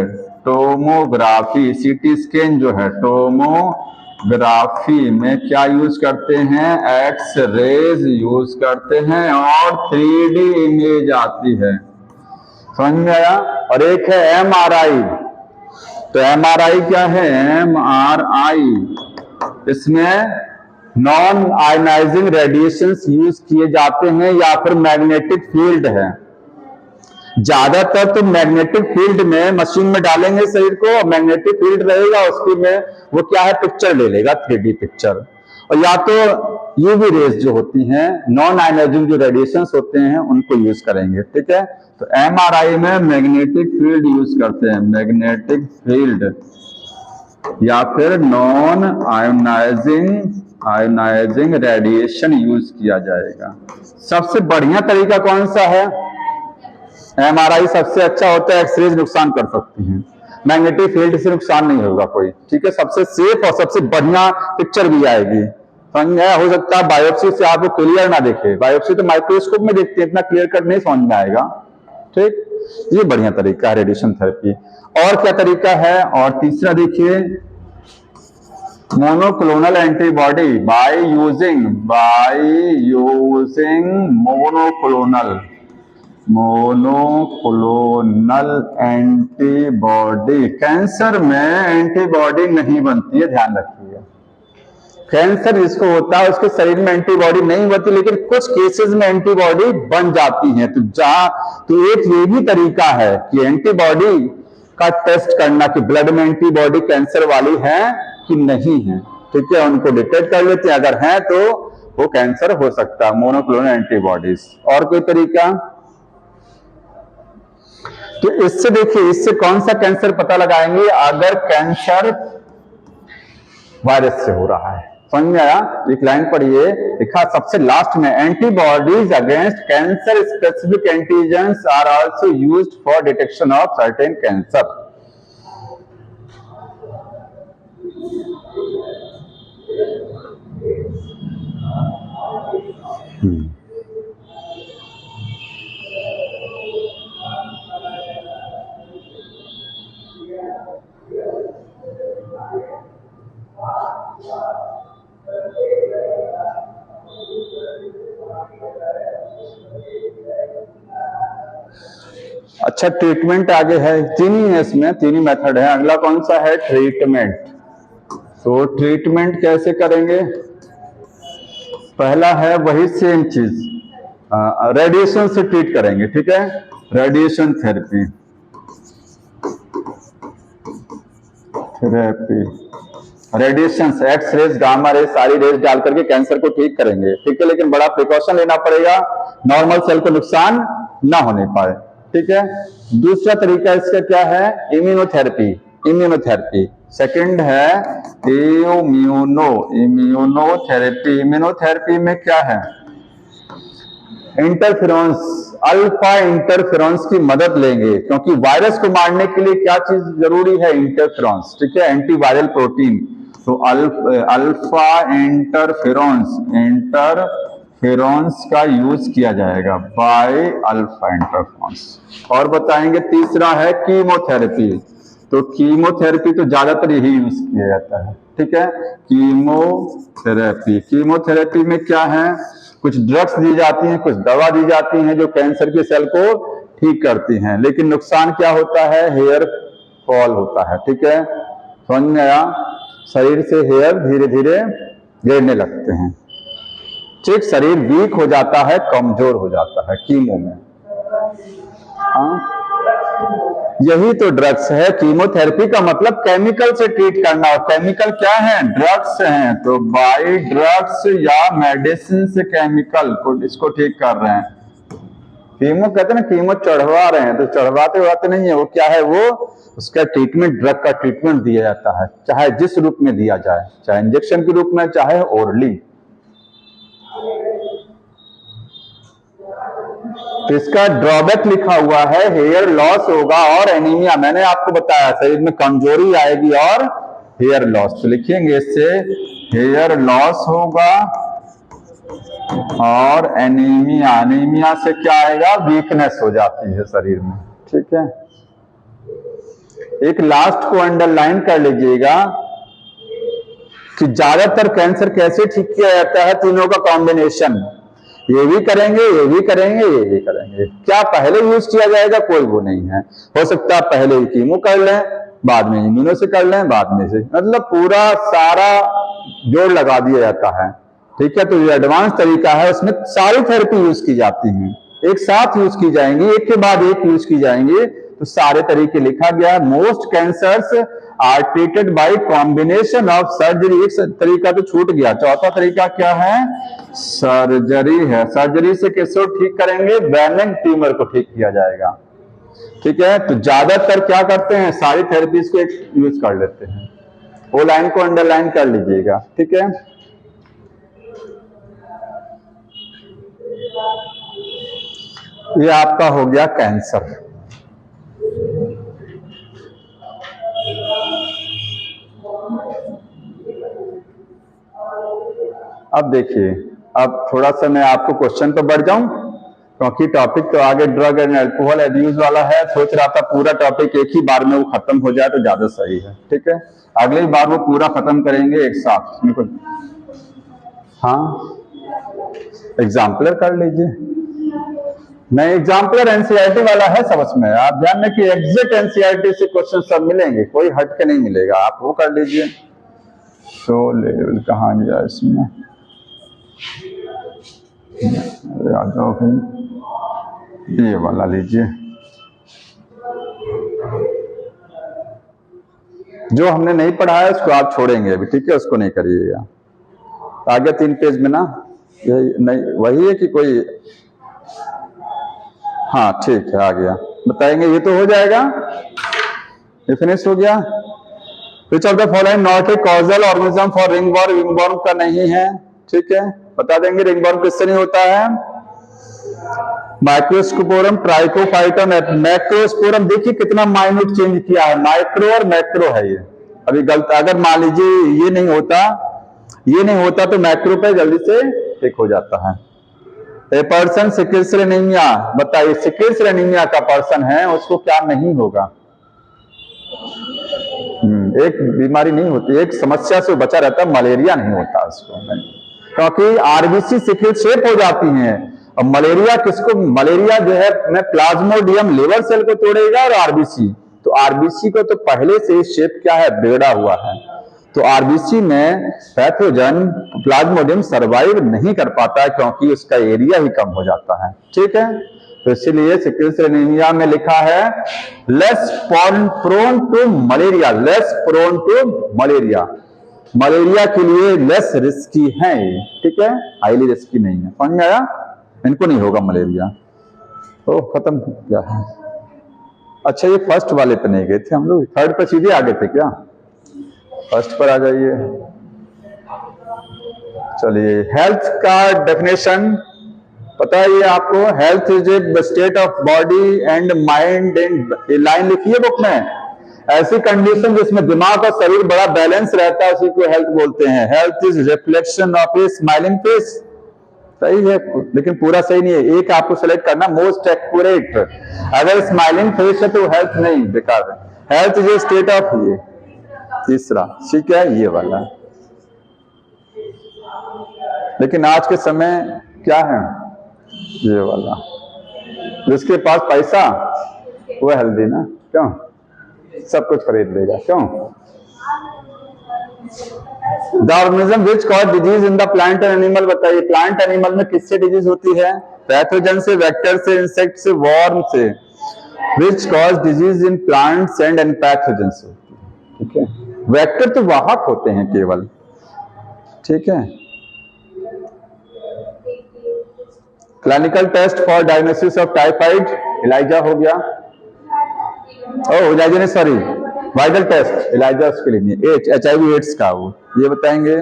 टोमोग्राफी, सीटी स्कैन जो है, टोमोग्राफी में क्या यूज करते हैं, एक्सरेज यूज करते हैं और 3D इमेज आती है, समझ में आया। और एक है MRI। तो MRI क्या है, MRI, इसमें नॉन आयनाइजिंग रेडिएशंस यूज किए जाते हैं या फिर मैग्नेटिक फील्ड है। ज्यादातर तो मैग्नेटिक फील्ड में मशीन में डालेंगे शरीर को, मैग्नेटिक फील्ड रहेगा, उसकी में वो क्या है, पिक्चर ले लेगा, 3D पिक्चर। और या तो यूवी रेज जो होती हैं, नॉन आयनाइजिंग जो रेडिएशंस होते हैं, उनको यूज करेंगे, ठीक है। तो MRI में मैग्नेटिक फील्ड यूज करते हैं, मैग्नेटिक फील्ड, या फिर नॉन आयोनाइजिंग रेडिएशन यूज किया जाएगा। सबसे बढ़िया तरीका कौन सा है, MRI सबसे अच्छा होता है, एक्सरेज नुकसान कर सकती हैं, मैग्नेटिक फील्ड से नुकसान नहीं होगा कोई, ठीक है। सबसे सेफ और सबसे बढ़िया पिक्चर भी आएगी, समझ में आया। हो सकता है बायोप्सी से आपको क्लियर ना देखे, बायोप्सी तो माइक्रोस्कोप में देखते हैं, इतना क्लियर कट नहीं समझ में आएगा, ठीक। ये बढ़िया तरीका है रेडिएशन थेरेपी। और क्या तरीका है, और तीसरा देखिए monoclonal antibody, by using monoclonal antibody. Cancer में एंटीबॉडी नहीं बनती है, ध्यान रखिए। कैंसर जिसको होता है उसके शरीर में एंटीबॉडी नहीं बनती, लेकिन कुछ केसेस में एंटीबॉडी बन जाती है। तो एक ये भी तरीका है कि एंटीबॉडी का टेस्ट करना कि ब्लड में एंटीबॉडी कैंसर वाली है कि नहीं है। ठीक है, उनको डिटेक्ट कर लेते हैं, अगर हैं तो वो कैंसर हो सकता है, मोनोक्लोनल एंटीबॉडीज। और कोई तरीका? तो इससे देखिए, इससे कौन सा कैंसर पता लगाएंगे? अगर कैंसर वायरस से हो रहा है, समझ में आया? एक लाइन पढ़िए, लिखा सबसे लास्ट में, antibodies against cancer specific antigens are also used for detection of certain cancer. अच्छा, ट्रीटमेंट आगे है, तीन ही है इसमें, तीन ही मेथड है। अगला कौन सा है? ट्रीटमेंट। तो ट्रीटमेंट कैसे करेंगे? पहला है वही सेम चीज, रेडिएशन से ट्रीट करेंगे, ठीक है, radiation therapy. Radiation, X rays, gamma rays, सारी रेज डाल करके कैंसर को ठीक करेंगे, ठीक है, लेकिन बड़ा प्रिकॉशन लेना पड़ेगा, नॉर्मल सेल को नुकसान ना होने पाए, ठीक है। दूसरा तरीका इसका क्या है? इम्यूनोथेरेपी। इम्यूनोथेरेपी सेकंड है इम्यूनोथेरेपी। इम्यूनोथेरेपी में क्या है? इंटरफेरेंस, अल्फा इंटरफेरेंस की मदद लेंगे, क्योंकि वायरस को मारने के लिए क्या चीज जरूरी है? इंटरफेरेंस, ठीक है, एंटीवायरल प्रोटीन। तो अल्फा इंटरफेरेंस का यूज किया जाएगा, बाय अल्फा इंटरफेरेंस। और बताएंगे तीसरा है कीमोथेरेपी। तो कीमोथेरेपी तो ज्यादातर यही यूज किया जाता है, ठीक है, कीमोथेरेपी। कीमोथेरेपी में क्या है? कुछ ड्रग्स दी जाती हैं, कुछ दवा दी जाती हैं जो कैंसर की सेल को ठीक करती हैं, लेकिन नुकसान क्या होता है? हेयर फॉल होता है, ठीक है, समझ में आया? शरीर से हेयर धीरे धीरे गिरने लगते हैं, ठीक, शरीर वीक हो जाता है, कमजोर हो जाता है कीमो में। हाँ, यही तो ड्रग्स है। कीमोथेरेपी का मतलब केमिकल से ट्रीट करना, और केमिकल क्या है? ड्रग्स हैं। तो बाई ड्रग्स या मेडिसिन से केमिकल को इसको ठीक कर रहे हैं। कीमो कहते हैं ना, कीमो चढ़वा रहे हैं, तो चढ़वाते नहीं है, वो क्या है? वो उसका ट्रीटमेंट, ड्रग का ट्रीटमेंट दिया जाता है, चाहे जिस रूप में दिया जाए, चाहे इंजेक्शन के रूप में, चाहे ओरली। तो इसका ड्रॉबैक लिखा हुआ है, हेयर लॉस होगा और एनीमिया। मैंने आपको बताया शरीर में कमजोरी आएगी और हेयर लॉस, तो लिखेंगे इससे हेयर लॉस होगा और एनीमिया। एनीमिया से क्या आएगा? वीकनेस हो जाती है शरीर में, ठीक है। एक लास्ट को अंडरलाइन कर लीजिएगा कि ज्यादातर कैंसर कैसे ठीक किया जाता है? तीनों का कॉम्बिनेशन, ये भी करेंगे, ये भी करेंगे, ये भी करेंगे। क्या पहले यूज किया जाएगा? कोई वो नहीं है। हो सकता है पहले कीमो कर लें, बाद में इम्यूनो से कर लें, बाद में से, मतलब पूरा सारा जोड़ लगा दिया जाता है, ठीक है। तो ये एडवांस तरीका है, उसमें सारी थेरेपी यूज की जाती हैं, एक साथ यूज की जाएंगी, एक के बाद एक यूज की जाएंगी, तो सारे तरीके लिखा गया है। Most cancers are treated by combination of surgery. एक तरीका तो छूट गया, चौथा तरीका क्या है? सर्जरी है। सर्जरी से कैसे ठीक करेंगे? बेनिग्न ट्यूमर को ठीक किया जाएगा, ठीक है। तो ज्यादातर क्या करते हैं? सारी थेरेपीज को यूज कर लेते हैं। वो लाइन को अंडरलाइन कर लीजिएगा, ठीक है। ये आपका हो गया कैंसर। अब देखिए, अब थोड़ा सा मैं आपको क्वेश्चन पे बढ़ जाऊं, क्योंकि टॉपिक तो आगे ड्रग एंड अल्कोहल एब्यूज वाला है। सोच रहा था पूरा टॉपिक एक ही बार में वो खत्म हो जाए तो ज्यादा सही है, ठीक है। अगली बार वो पूरा खत्म करेंगे एक साथ। हाँ, एग्जाम्पलर कर लीजिए। नहीं, एग्जाम्पलर एनसीईआरटी वाला है सब उसमें। आप ध्यान रखिए, एग्जैक्ट एनसीईआरटी से क्वेश्चन सब मिलेंगे, कोई हट के नहीं मिलेगा, आप वो कर लीजिए। तो लेवल कहाँ गया इसमें? आ जाओ भाई, ये वाला लीजिए। जो हमने नहीं पढ़ा है उसको आप छोड़ेंगे अभी, ठीक है, उसको नहीं करिएगा। आगे 3 पेज में ना यही नहीं वही है कि कोई, हाँ ठीक है आ गया, बताएंगे, ये तो हो जाएगा, ये फिनिश हो गया। विच of the following not a causal organism for ringworm, ringworm का नहीं है, ठीक है, बता देंगे रिंगवॉर्म किससे नहीं होता है। माइक्रोस्पोरम, ट्राइकोफाइटम, मैक्रोस्पोरम, देखिए कितना माइन्यूट चेंज किया है, माइक्रो और मैक्रो है ये अभी गलत। अगर मान लीजिए ये नहीं होता तो मैक्रो पे जल्दी से ठीक हो जाता है। A person sickle cell anaemia, बताइए सिकल सेल एनीमिया का पर्सन है उसको क्या नहीं होगा। एक बीमारी नहीं होती, एक समस्या से बचा रहता, मलेरिया नहीं होता उसको, क्योंकि आरबीसी सिकल शेप हो जाती हैं। और मलेरिया किसको, मलेरिया जो है प्लाज्मोडियम लिवर सेल को तोड़ेगा और आरबीसी, तो आरबीसी को तो पहले से शेप क्या है, बिगड़ा हुआ है, तो आरबीसी में पैथोजन प्लाज्मोडियम सर्वाइव नहीं कर पाता है क्योंकि उसका एरिया ही कम हो जाता है, ठीक है। तो इसीलिए सिकल सेल एनीमिया में लिखा है less prone to malaria, less prone to malaria, malaria के लिए लेस रिस्की है, ठीक है, हाईली रिस्की नहीं है, समझ में आया, इनको नहीं होगा मलेरिया। तो खत्म क्या है। अच्छा ये फर्स्ट वाले पे नहीं गए थे हम लोग, थर्ड पे सीधे आगे थे क्या, फर्स्ट पर आ जाइए। चलिए हेल्थ का डेफिनेशन पता है ये आपको, health is a state of body and mind, and line लिखी है बुक में, ऐसी कंडीशन जिसमें दिमाग और शरीर बड़ा बैलेंस रहता है उसी को हेल्थ बोलते हैं। Health is reflection of A smiling face, सही है लेकिन पूरा सही नहीं है, एक आपको सेलेक्ट करना मोस्ट एक्यूरेट। अगर स्माइलिंग फेस है तो हेल्थ नहीं, बेकार है। Health is a state of, ये तीसरा, ठीक है, ये वाला। लेकिन आज के समय क्या है, ये वाला, जिसके पास पैसा वो हेल्दी ना, क्यों, सब कुछ खरीद लेगा, क्यों। The organism which cause disease in the plant and animal, बताइए प्लांट एनिमल में किससे डिजीज होती है, पैथोजन से, वेक्टर से, इंसेक्ट से, वॉर्म से। Which cause disease in plants and pathogen से, ठीक है, वेक्टर तो वाहक होते हैं केवल, ठीक है। Clinical test for diagnosis of typhoid, ELISA हो गया, इलाइजा नहीं सॉरी, वाइडल टेस्ट, इलाइजा उसके लिए नहीं, HIV एड्स का वो, ये बताएंगे।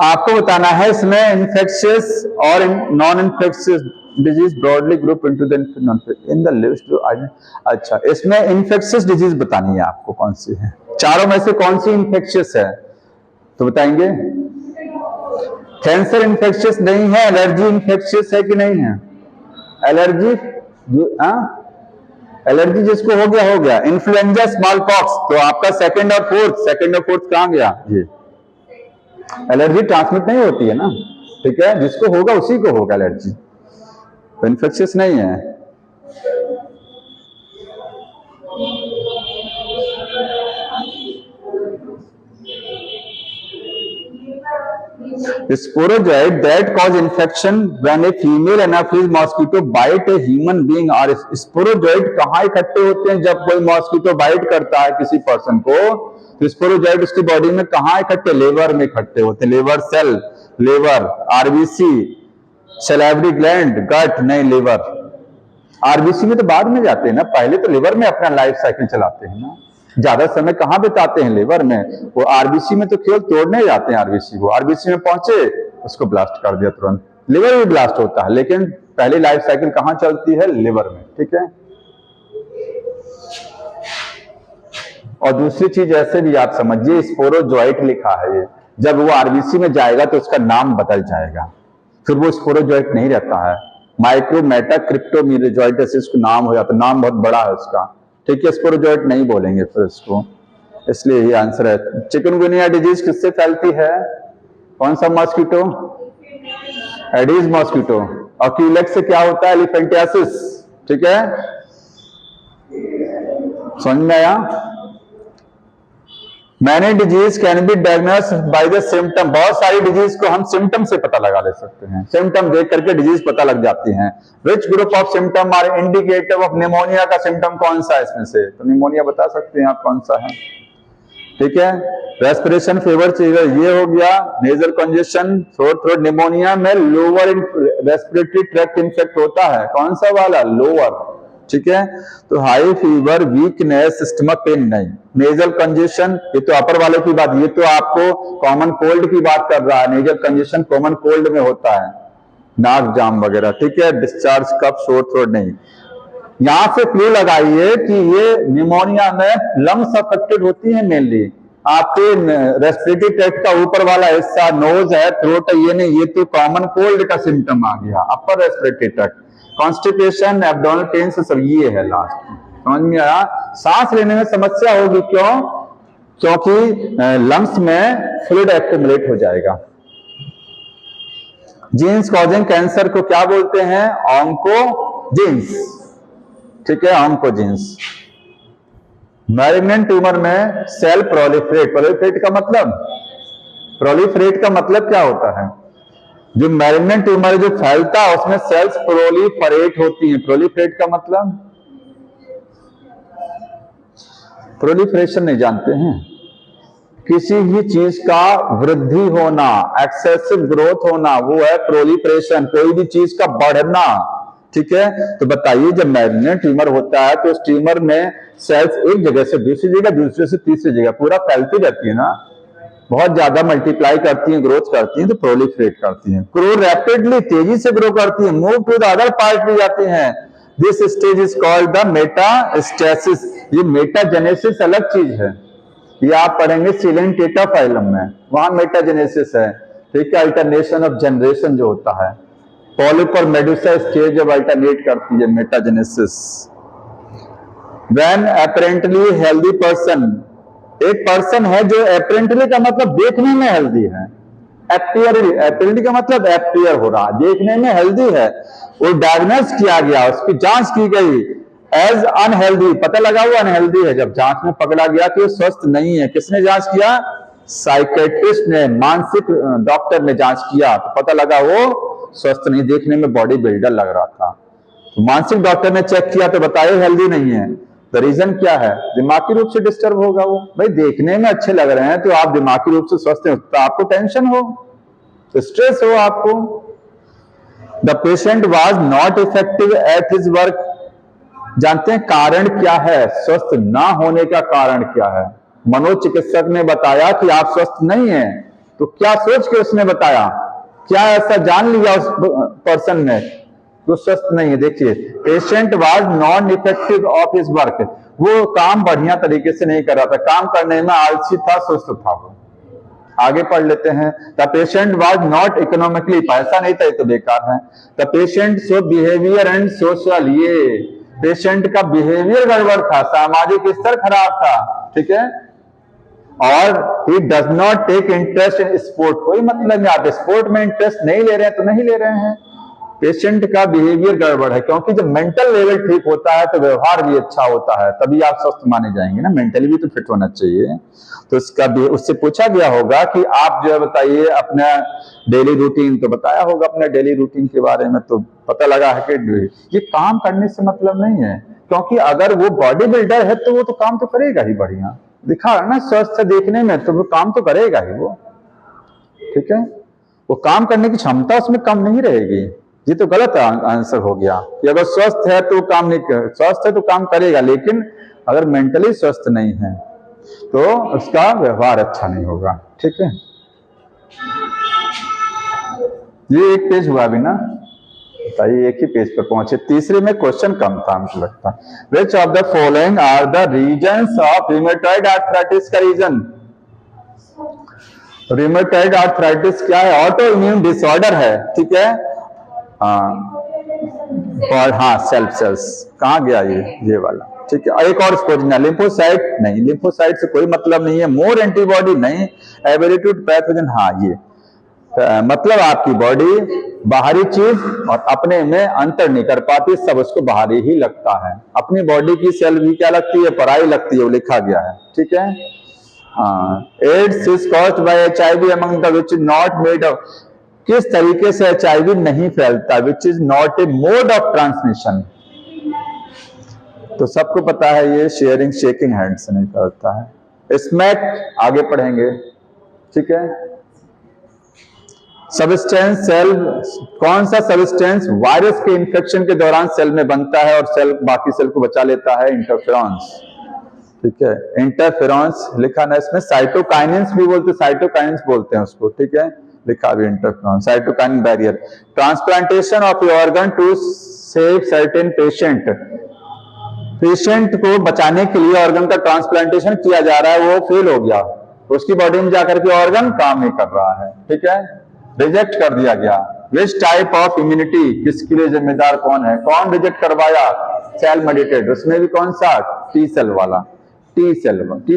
आपको बताना है इसमें इन्फेक्शियस और non infectious disease broadly group into the in the list. अच्छा इसमें इन्फेक्शियस डिजीज बतानी है आपको कौन सी है, चारों में से कौन सी इन्फेक्शियस है, तो बताएंगे। कैंसर इन्फेक्शियस नहीं है, एलर्जी इन्फेक्शियस है कि नहीं है, एलर्जी, एलर्जी जिसको हो गया। इन्फ्लुएंजा, स्मॉल पॉक्स, तो आपका सेकंड और फोर्थ कहां गया, ये एलर्जी ट्रांसमिट नहीं होती है ना, ठीक है, जिसको होगा उसी को होगा एलर्जी, तो इन्फेक्शियस नहीं है। Sporozoid that cause infection when a female anopheles mosquito bite a human being, और स्पोरोजॉइड कहाँ इकट्ठे होते हैं, जब कोई मॉस्किटो बाइट करता है किसी पर्सन को, तो स्पोरोजॉइड उसकी बॉडी में कहाँ इकट्ठे, लेवर में इकट्ठे होते हैं, लेवर सेल, लेवर, आरबीसी, सैलिवरी ग्लैंड, गट, नहीं लेवर। आरबीसी में तो बाद में जाते हैं ना, पहले तो लिवर में अपना लाइफ साइकिल चलाते हैं ना, ज्यादा समय कहां बिताते हैं लिवर में, वो आरबीसी में तो केवल तोड़ने जाते हैं, आरबीसी को, आरबीसी में पहुंचे उसको ब्लास्ट कर दिया तुरंत, लिवर भी ब्लास्ट होता है, लेकिन पहली लाइफ साइकिल कहां चलती है, लिवर में, ठीक है। और दूसरी चीज ऐसे भी आप समझिए, स्पोरोजॉइट लिखा है ये, जब वो आरबीसी में जाएगा तो उसका नाम बदल जाएगा, फिर वो स्पोरोजॉइट नहीं रहता है, माइक्रोमेटा क्रिप्टोमीरेजॉइटिस नाम हो जाता है, नाम बहुत बड़ा है उसका, ठीक है, स्पोरोजॉइट नहीं बोलेंगे फिर इसको, इसलिए ये आंसर है। चिकनगुनिया डिजीज किससे फैलती है, कौन सा मॉस्किटो, एडीज मॉस्किटो, और क्यूलेक्स से क्या होता है, एलिफेंटियासिस, ठीक है, समझ में आया। Many disease can be diagnosed by the symptom, बहुत सारी डिजीज को हम सिम्टम से पता लगा ले सकते हैं, सिम्टम देख करके डिजीज पता लग जाती हैं। Which group of symptom are indicative of pneumonia, का सिम्टम कौन सा है इसमें से, तो निमोनिया बता सकते हैं आप कौन सा है, ठीक है। रेस्पिरेशन फीवर चाहिए, ये हो गया। नेजल कंजेशन, थ्रोट निमोनिया में लोअर रेस्पिरेटरी ट्रैक्ट इन्फेक्ट होता है, कौन सा वाला, लोअर, ठीक है। तो high fever, weakness, stomach pain नहीं। नेजल कंजेशन, ये तो अपर वाले की बात, ये तो आपको कॉमन कोल्ड की बात कर रहा है। नेजल कंजेशन कॉमन कोल्ड में होता है, नाक जाम वगैरह, ठीक है। डिस्चार्ज कफ, शोर थ्रोट नहीं। यहां से क्लू लगाइए कि ये निमोनिया में लंग्स अफेक्टेड होती है मेनली। आपके रेस्पिरेटरी ट्रैक्ट का ऊपर वाला हिस्सा, नोज है, थ्रोट है, ये नहीं, ये तो कॉमन कोल्ड का सिम्टम आ गया, upper respiratory tract. Constipation, abdominal pain, सब ये है लास्ट। समझ में आया। सांस लेने में समस्या होगी, क्यों, क्योंकि लंग्स में फ्लूइड एक्यूमुलेट हो जाएगा। जीन्स कॉजिंग कैंसर को क्या बोलते हैं, ऑन्कोजीन्स, ठीक है, ऑन्कोजीन्स। मैलिग्नेंट ट्यूमर में सेल प्रोलिफरेट, प्रोलिफरेट का मतलब क्या होता है, जो मैलिग्नेंट ट्यूमर जो फैलता है उसमें सेल्स प्रोलिफरेट होती हैं। प्रोलिफरेट का मतलब, प्रोलिफरेशन नहीं जानते हैं, किसी भी चीज का वृद्धि होना, एक्सेसिव ग्रोथ होना, वो है प्रोलिफरेशन, कोई भी चीज का बढ़ना, ठीक है। तो बताइए, जब मैलिग्नेंट ट्यूमर होता है तो उस ट्यूमर में सेल्स एक जगह से दूसरी जगह, दूसरे से तीसरी जगह पूरा फैलती रहती है ना, बहुत ज्यादा मल्टीप्लाई करती हैं, ग्रोथ करती हैं, तो प्रोलिफरेट करती हैं। ग्रो रैपिडली, तेजी से ग्रो करती हैं, move to the other part भी जाती हैं। This stage is called the metastasis. ये मेटाजेनेसिस अलग चीज है, ये आप पढ़ेंगे सिलेंटेटा फाइलम में, वहां मेटाजेनेसिस है, ठीक है। अल्टरनेशन ऑफ जनरेशन जो होता है, पॉलिप और मेडुसा स्टेज जब अल्टरनेट करती है, metagenesis. When apparently healthy person, एक पर्सन है जो अपरेंटली का मतलब देखने में हेल्दी है, अपरेंटली का मतलब अपीयर हो रहा, देखने में हेल्दी है, वो डायग्नोस किया गया, उसकी जांच की गई एज अनहेल्दी, पता लगा वो अनहेल्दी है। जब जांच में पकड़ा गया कि वो स्वस्थ नहीं है, किसने जांच किया, साइकेट्रिस्ट ने, मानसिक डॉक्टर ने जांच किया, तो पता लगा वो स्वस्थ नहीं, देखने में बॉडी बिल्डर लग रहा था। तो मानसिक डॉक्टर ने चेक किया तो बताया हेल्दी नहीं है। द रीजन क्या है, दिमागी रूप से डिस्टर्ब होगा वो। भाई देखने में अच्छे लग रहे हैं तो आप दिमागी रूप से स्वस्थ हैं, तो आपको टेंशन हो, तो स्ट्रेस हो आपको। The patient was not effective at his work, जानते हैं कारण क्या है, स्वस्थ ना होने का कारण क्या है। मनोचिकित्सक ने बताया कि आप स्वस्थ नहीं हैं, तो क्या सोच के उसने बताया, क्या ऐसा जान लिया उस पर्सन ने तो स्वस्थ नहीं है। देखिए, patient was non effective of his work, वो काम बढ़िया तरीके से नहीं कर रहा था, काम करने में आलसी था, सुस्त था वो। आगे पढ़ लेते हैं। The patient was not economically, पैसा नहीं था, ये तो बेकार है। The patient so behaviour and social, ये पेशेंट का बिहेवियर गड़बड़ था, सामाजिक स्तर खराब था, ठीक है। और he does not take interest in sport, कोई मतलब नहीं, आप स्पोर्ट में इंटरेस्ट नहीं ले रहे हैं तो नहीं ले रहे हैं। पेशेंट का बिहेवियर गड़बड़ है, क्योंकि जब मेंटल लेवल ठीक होता है तो व्यवहार भी अच्छा होता है, तभी आप स्वस्थ माने जाएंगे ना, मेंटली भी तो फिट होना चाहिए। तो इसका भी उससे पूछा गया होगा कि आप जो है बताइए अपना डेली रूटीन, तो बताया होगा अपने डेली रूटीन के बारे में, तो पता लगा है कि ये काम करने से मतलब नहीं है, क्योंकि अगर वो बॉडी बिल्डर है तो वो तो काम तो करेगा ही बढ़िया, दिखा ना स्वस्थ देखने में, तो वो काम तो करेगा ही वो, ठीक है। वो काम करने की क्षमता उसमें कम नहीं रहेगी। ये तो गलत आंसर हो गया कि अगर स्वस्थ है तो काम नहीं कर, स्वस्थ है तो काम करेगा, लेकिन अगर मेंटली स्वस्थ नहीं है तो उसका व्यवहार अच्छा नहीं होगा, ठीक है। ये एक पेज हुआ अभी ना, बताइए, एक ही पेज पर पहुंचे। तीसरे में क्वेश्चन कम था मुझे लगता है। Which of the following are the reasons of rheumatoid arthritis का रीजन। रूमेटॉइड आर्थराइटिस क्या है, ऑटो इम्यून डिसऑर्डर है, ठीक है। और हाँ, सेल्फ सेल्स कहाँ गया ये वाला, ठीक है। एक और खोजना, लिम्फोसाइट नहीं, लिम्फोसाइट से कोई मतलब नहीं है। मोर एंटीबॉडी नहीं, एबिलिटी टू पैथोजन, हाँ ये मतलब आपकी बॉडी बाहरी चीज और अपने में अंतर नहीं कर पाती, सब उसको बाहरी ही लगता है। अपनी बॉडी की सेल भी क्या लगती है, पराई लगती है, वो लिखा गया है, ठीक है। AIDS is caused by HIV among the which is not made of, किस तरीके से HIV नहीं फैलता, which is not a mode of transmission. तो सबको पता है ये शेयरिंग शेकिंग हैंड से नहीं फैलता है। स्मैक आगे पढ़ेंगे, ठीक है। सब्सटेंस सेल, कौन सा सब्सटेंस वायरस के इन्फेक्शन के दौरान सेल में बनता है और सेल बाकी सेल को बचा लेता है? इंटरफेरॉन्स, ठीक है। इंटरफेरॉन्स लिखा ना इसमें, साइटोकाइनेंस भी बोलते, साइटोकाइनेंस बोलते हैं उसको, ठीक है, लिखा भी interferon, cytokine barrier. Transplantation of organ to save certain patient, patient को बचाने के लिए ऑर्गन का ट्रांसप्लांटेशन किया जा रहा है, वो फेल हो गया, उसकी बॉडी में जाकर के ऑर्गन काम नहीं कर रहा है, ठीक है, रिजेक्ट कर दिया गया। विच टाइप ऑफ इम्यूनिटी, किसके लिए जिम्मेदार कौन है? कौन रिजेक्ट करवाया? सेल मेडिएटेड, उसमें भी कौन सा? टी सेल वाला, टी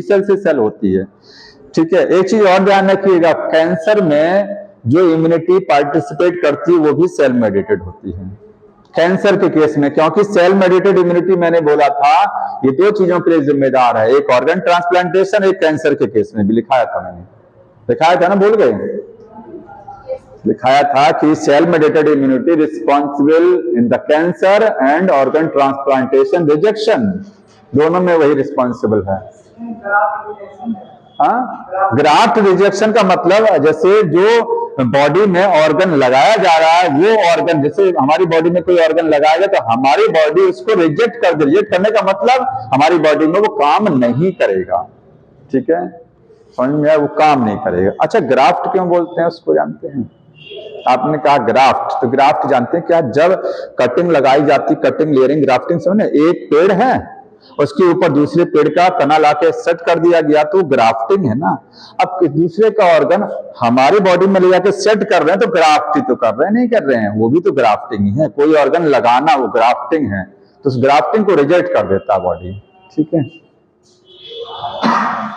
सेल से सेल होती है, ठीक है। एक चीज और ध्यान रखिएगा, कैंसर में जो इम्यूनिटी पार्टिसिपेट करती है वो भी सेल मेडिएटेड होती है कैंसर के केस में, क्योंकि सेल मेडिएटेड इम्यूनिटी मैंने बोला था ये दो चीजों के लिए जिम्मेदार है, एक ऑर्गन ट्रांसप्लांटेशन, एक कैंसर के केस में भी लिखाया था मैंने, दिखाया था ना, भूल गए? लिखाया था कि cell mediated immunity responsible in the cancer and organ transplantation rejection, दोनों में वही रिस्पॉन्सिबल है। ग्राफ्ट रिजेक्शन का मतलब जैसे जो बॉडी में ऑर्गन लगाया जा रहा है, वो ऑर्गन, जैसे हमारी बॉडी में कोई ऑर्गन लगाएगा तो हमारी बॉडी उसको रिजेक्ट कर दे, रिजेक्ट करने का मतलब हमारी बॉडी में वो काम नहीं करेगा, ठीक है, समझ में आया, वो काम नहीं करेगा। अच्छा, ग्राफ्ट क्यों बोलते हैं उसको जानते हैं? आपने कहा ग्राफ्ट, तो ग्राफ्ट जानते हैं क्या? जब कटिंग लगाई जाती, कटिंग लेयरिंग ग्राफ्टिंग समझे, एक पेड़ है उसके ऊपर दूसरे पेड़ का तना लाके सेट कर दिया गया तो ग्राफ्टिंग है ना। अब दूसरे का ऑर्गन हमारी बॉडी में ले जाके सेट कर रहे हैं तो ग्राफ्ट ही तो कर रहे हैं, नहीं कर रहे हैं, वो भी तो ग्राफ्टिंग ही है। कोई ऑर्गन लगाना वो ग्राफ्टिंग है, तो उस ग्राफ्टिंग को रिजेक्ट कर देता है बॉडी, ठीक है।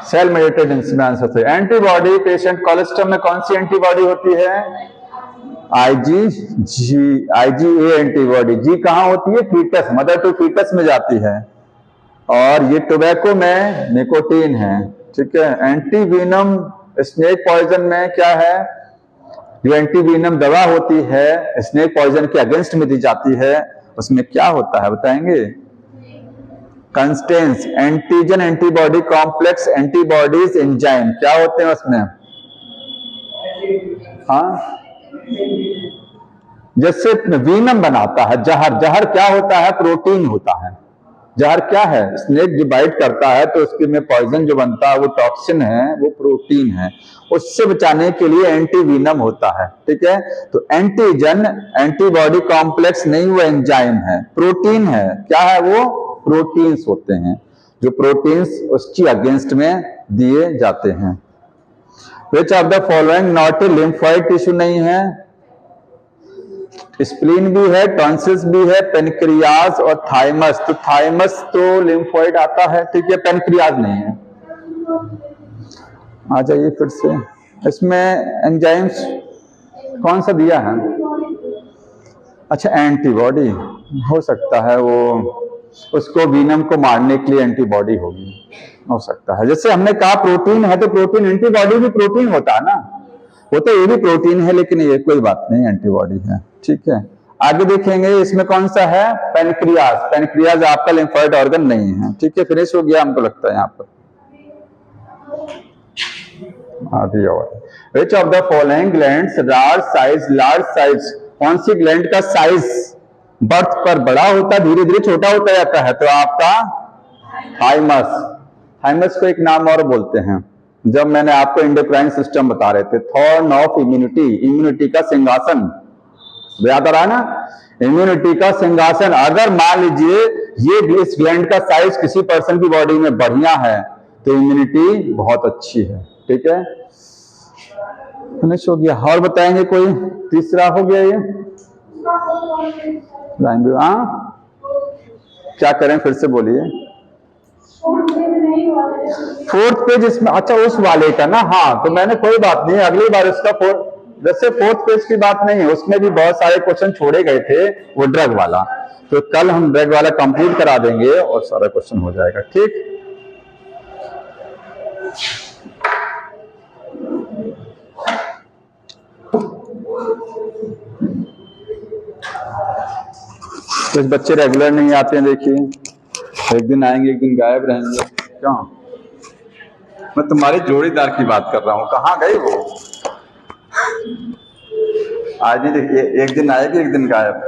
Cell mediated insurance. Antibody, patient cholesterol में कौन सी एंटीबॉडी होती है? IgA antibody. जी कहां होती है? फीटस, मदर टू फीटस में जाती है, और ये टोबैको में निकोटीन है, ठीक है। एंटीवीनम स्नेक पॉइजन में क्या है? जो एंटीवीनम दवा होती है स्नेक पॉइजन के अगेंस्ट में दी जाती है, उसमें क्या होता है बताएंगे? Constants antigen antibody complex antibodies enzyme, क्या होते हैं उसमें? हाँ, जैसे वीनम बनाता है जहर, जहर क्या होता है? प्रोटीन होता है। जहर क्या है? स्नेक जो बाइट करता है तो उसके में पॉइजन जो बनता है वो टॉक्सिन है, वो प्रोटीन है, उससे बचाने के लिए एंटीवीनम होता है, ठीक है। तो एंटीजन एंटीबॉडी कॉम्प्लेक्स नहीं, वो एंजाइम है, प्रोटीन है, क्या है वो? प्रोटीन्स होते हैं, जो प्रोटीन्स उसकी अगेंस्ट में दिए जाते हैं। विच of the following not a lymphoid tissue नहीं है? स्प्लीन भी है, टॉन्सिल्स भी है, पेनक्रियाज और थाइमस। तो थाइमस तो लिम्फोइड आता है, ठीक है, पेनक्रियाज नहीं है। आ जाइए फिर से, इसमें एंजाइम्स कौन सा दिया है? अच्छा, एंटीबॉडी हो सकता है, वो उसको वीनम को मारने के लिए एंटीबॉडी होगी, हो सकता है। जैसे हमने कहा प्रोटीन है तो प्रोटीन, एंटीबॉडी भी प्रोटीन होता है ना, वो तो ये भी प्रोटीन है, लेकिन ये कोई बात नहीं, एंटीबॉडी है, ठीक है। आगे देखेंगे इसमें कौन सा है? पेनक्रियाज। पेनक्रियाज आपका लिम्फोइड ऑर्गन नहीं है, ठीक है। फिनिश हो गया हमको लगता है यहाँ पर। आधी और विच of the following glands large size, कौन सी ग्लैंड का साइज बर्थ पर बड़ा होता है, धीरे धीरे छोटा होता जाता है? तो आपका थाइमस। थाइमस को एक नाम और बोलते हैं, जब मैंने आपको एंडोक्राइन सिस्टम बता रहे थे, थॉर्न ऑफ इम्यूनिटी, इम्यूनिटी का सिंहासन, याद आ रहा है ना? इम्यूनिटी का सिंहासन। अगर मान लीजिए ये इस ग्लैंड का साइज किसी पर्सन की बॉडी में बढ़िया है तो इम्यूनिटी बहुत अच्छी है, ठीक है। फिनिश हो गया। और बताएंगे कोई? तीसरा हो गया ये। क्या करें, फिर से बोलिए। फोर्थ पेज इसमें, अच्छा उस वाले का ना, हाँ, तो मैंने कोई बात नहीं, अगली बार इसका जैसे फोर्थ पेज की बात नहीं है, उसमें भी बहुत सारे क्वेश्चन छोड़े गए थे, वो ड्रग वाला, तो कल हम ड्रग वाला कंप्लीट करा देंगे और सारा क्वेश्चन हो जाएगा, ठीक। कुछ बच्चे रेगुलर नहीं आते हैं, देखिए एक दिन आएंगे एक दिन गायब रहेंगे। क्यों? मैं तुम्हारे जोड़ीदार की बात कर रहा हूँ, कहाँ गए वो? आज नहीं, देखिए एक दिन आएगी एक दिन गायब।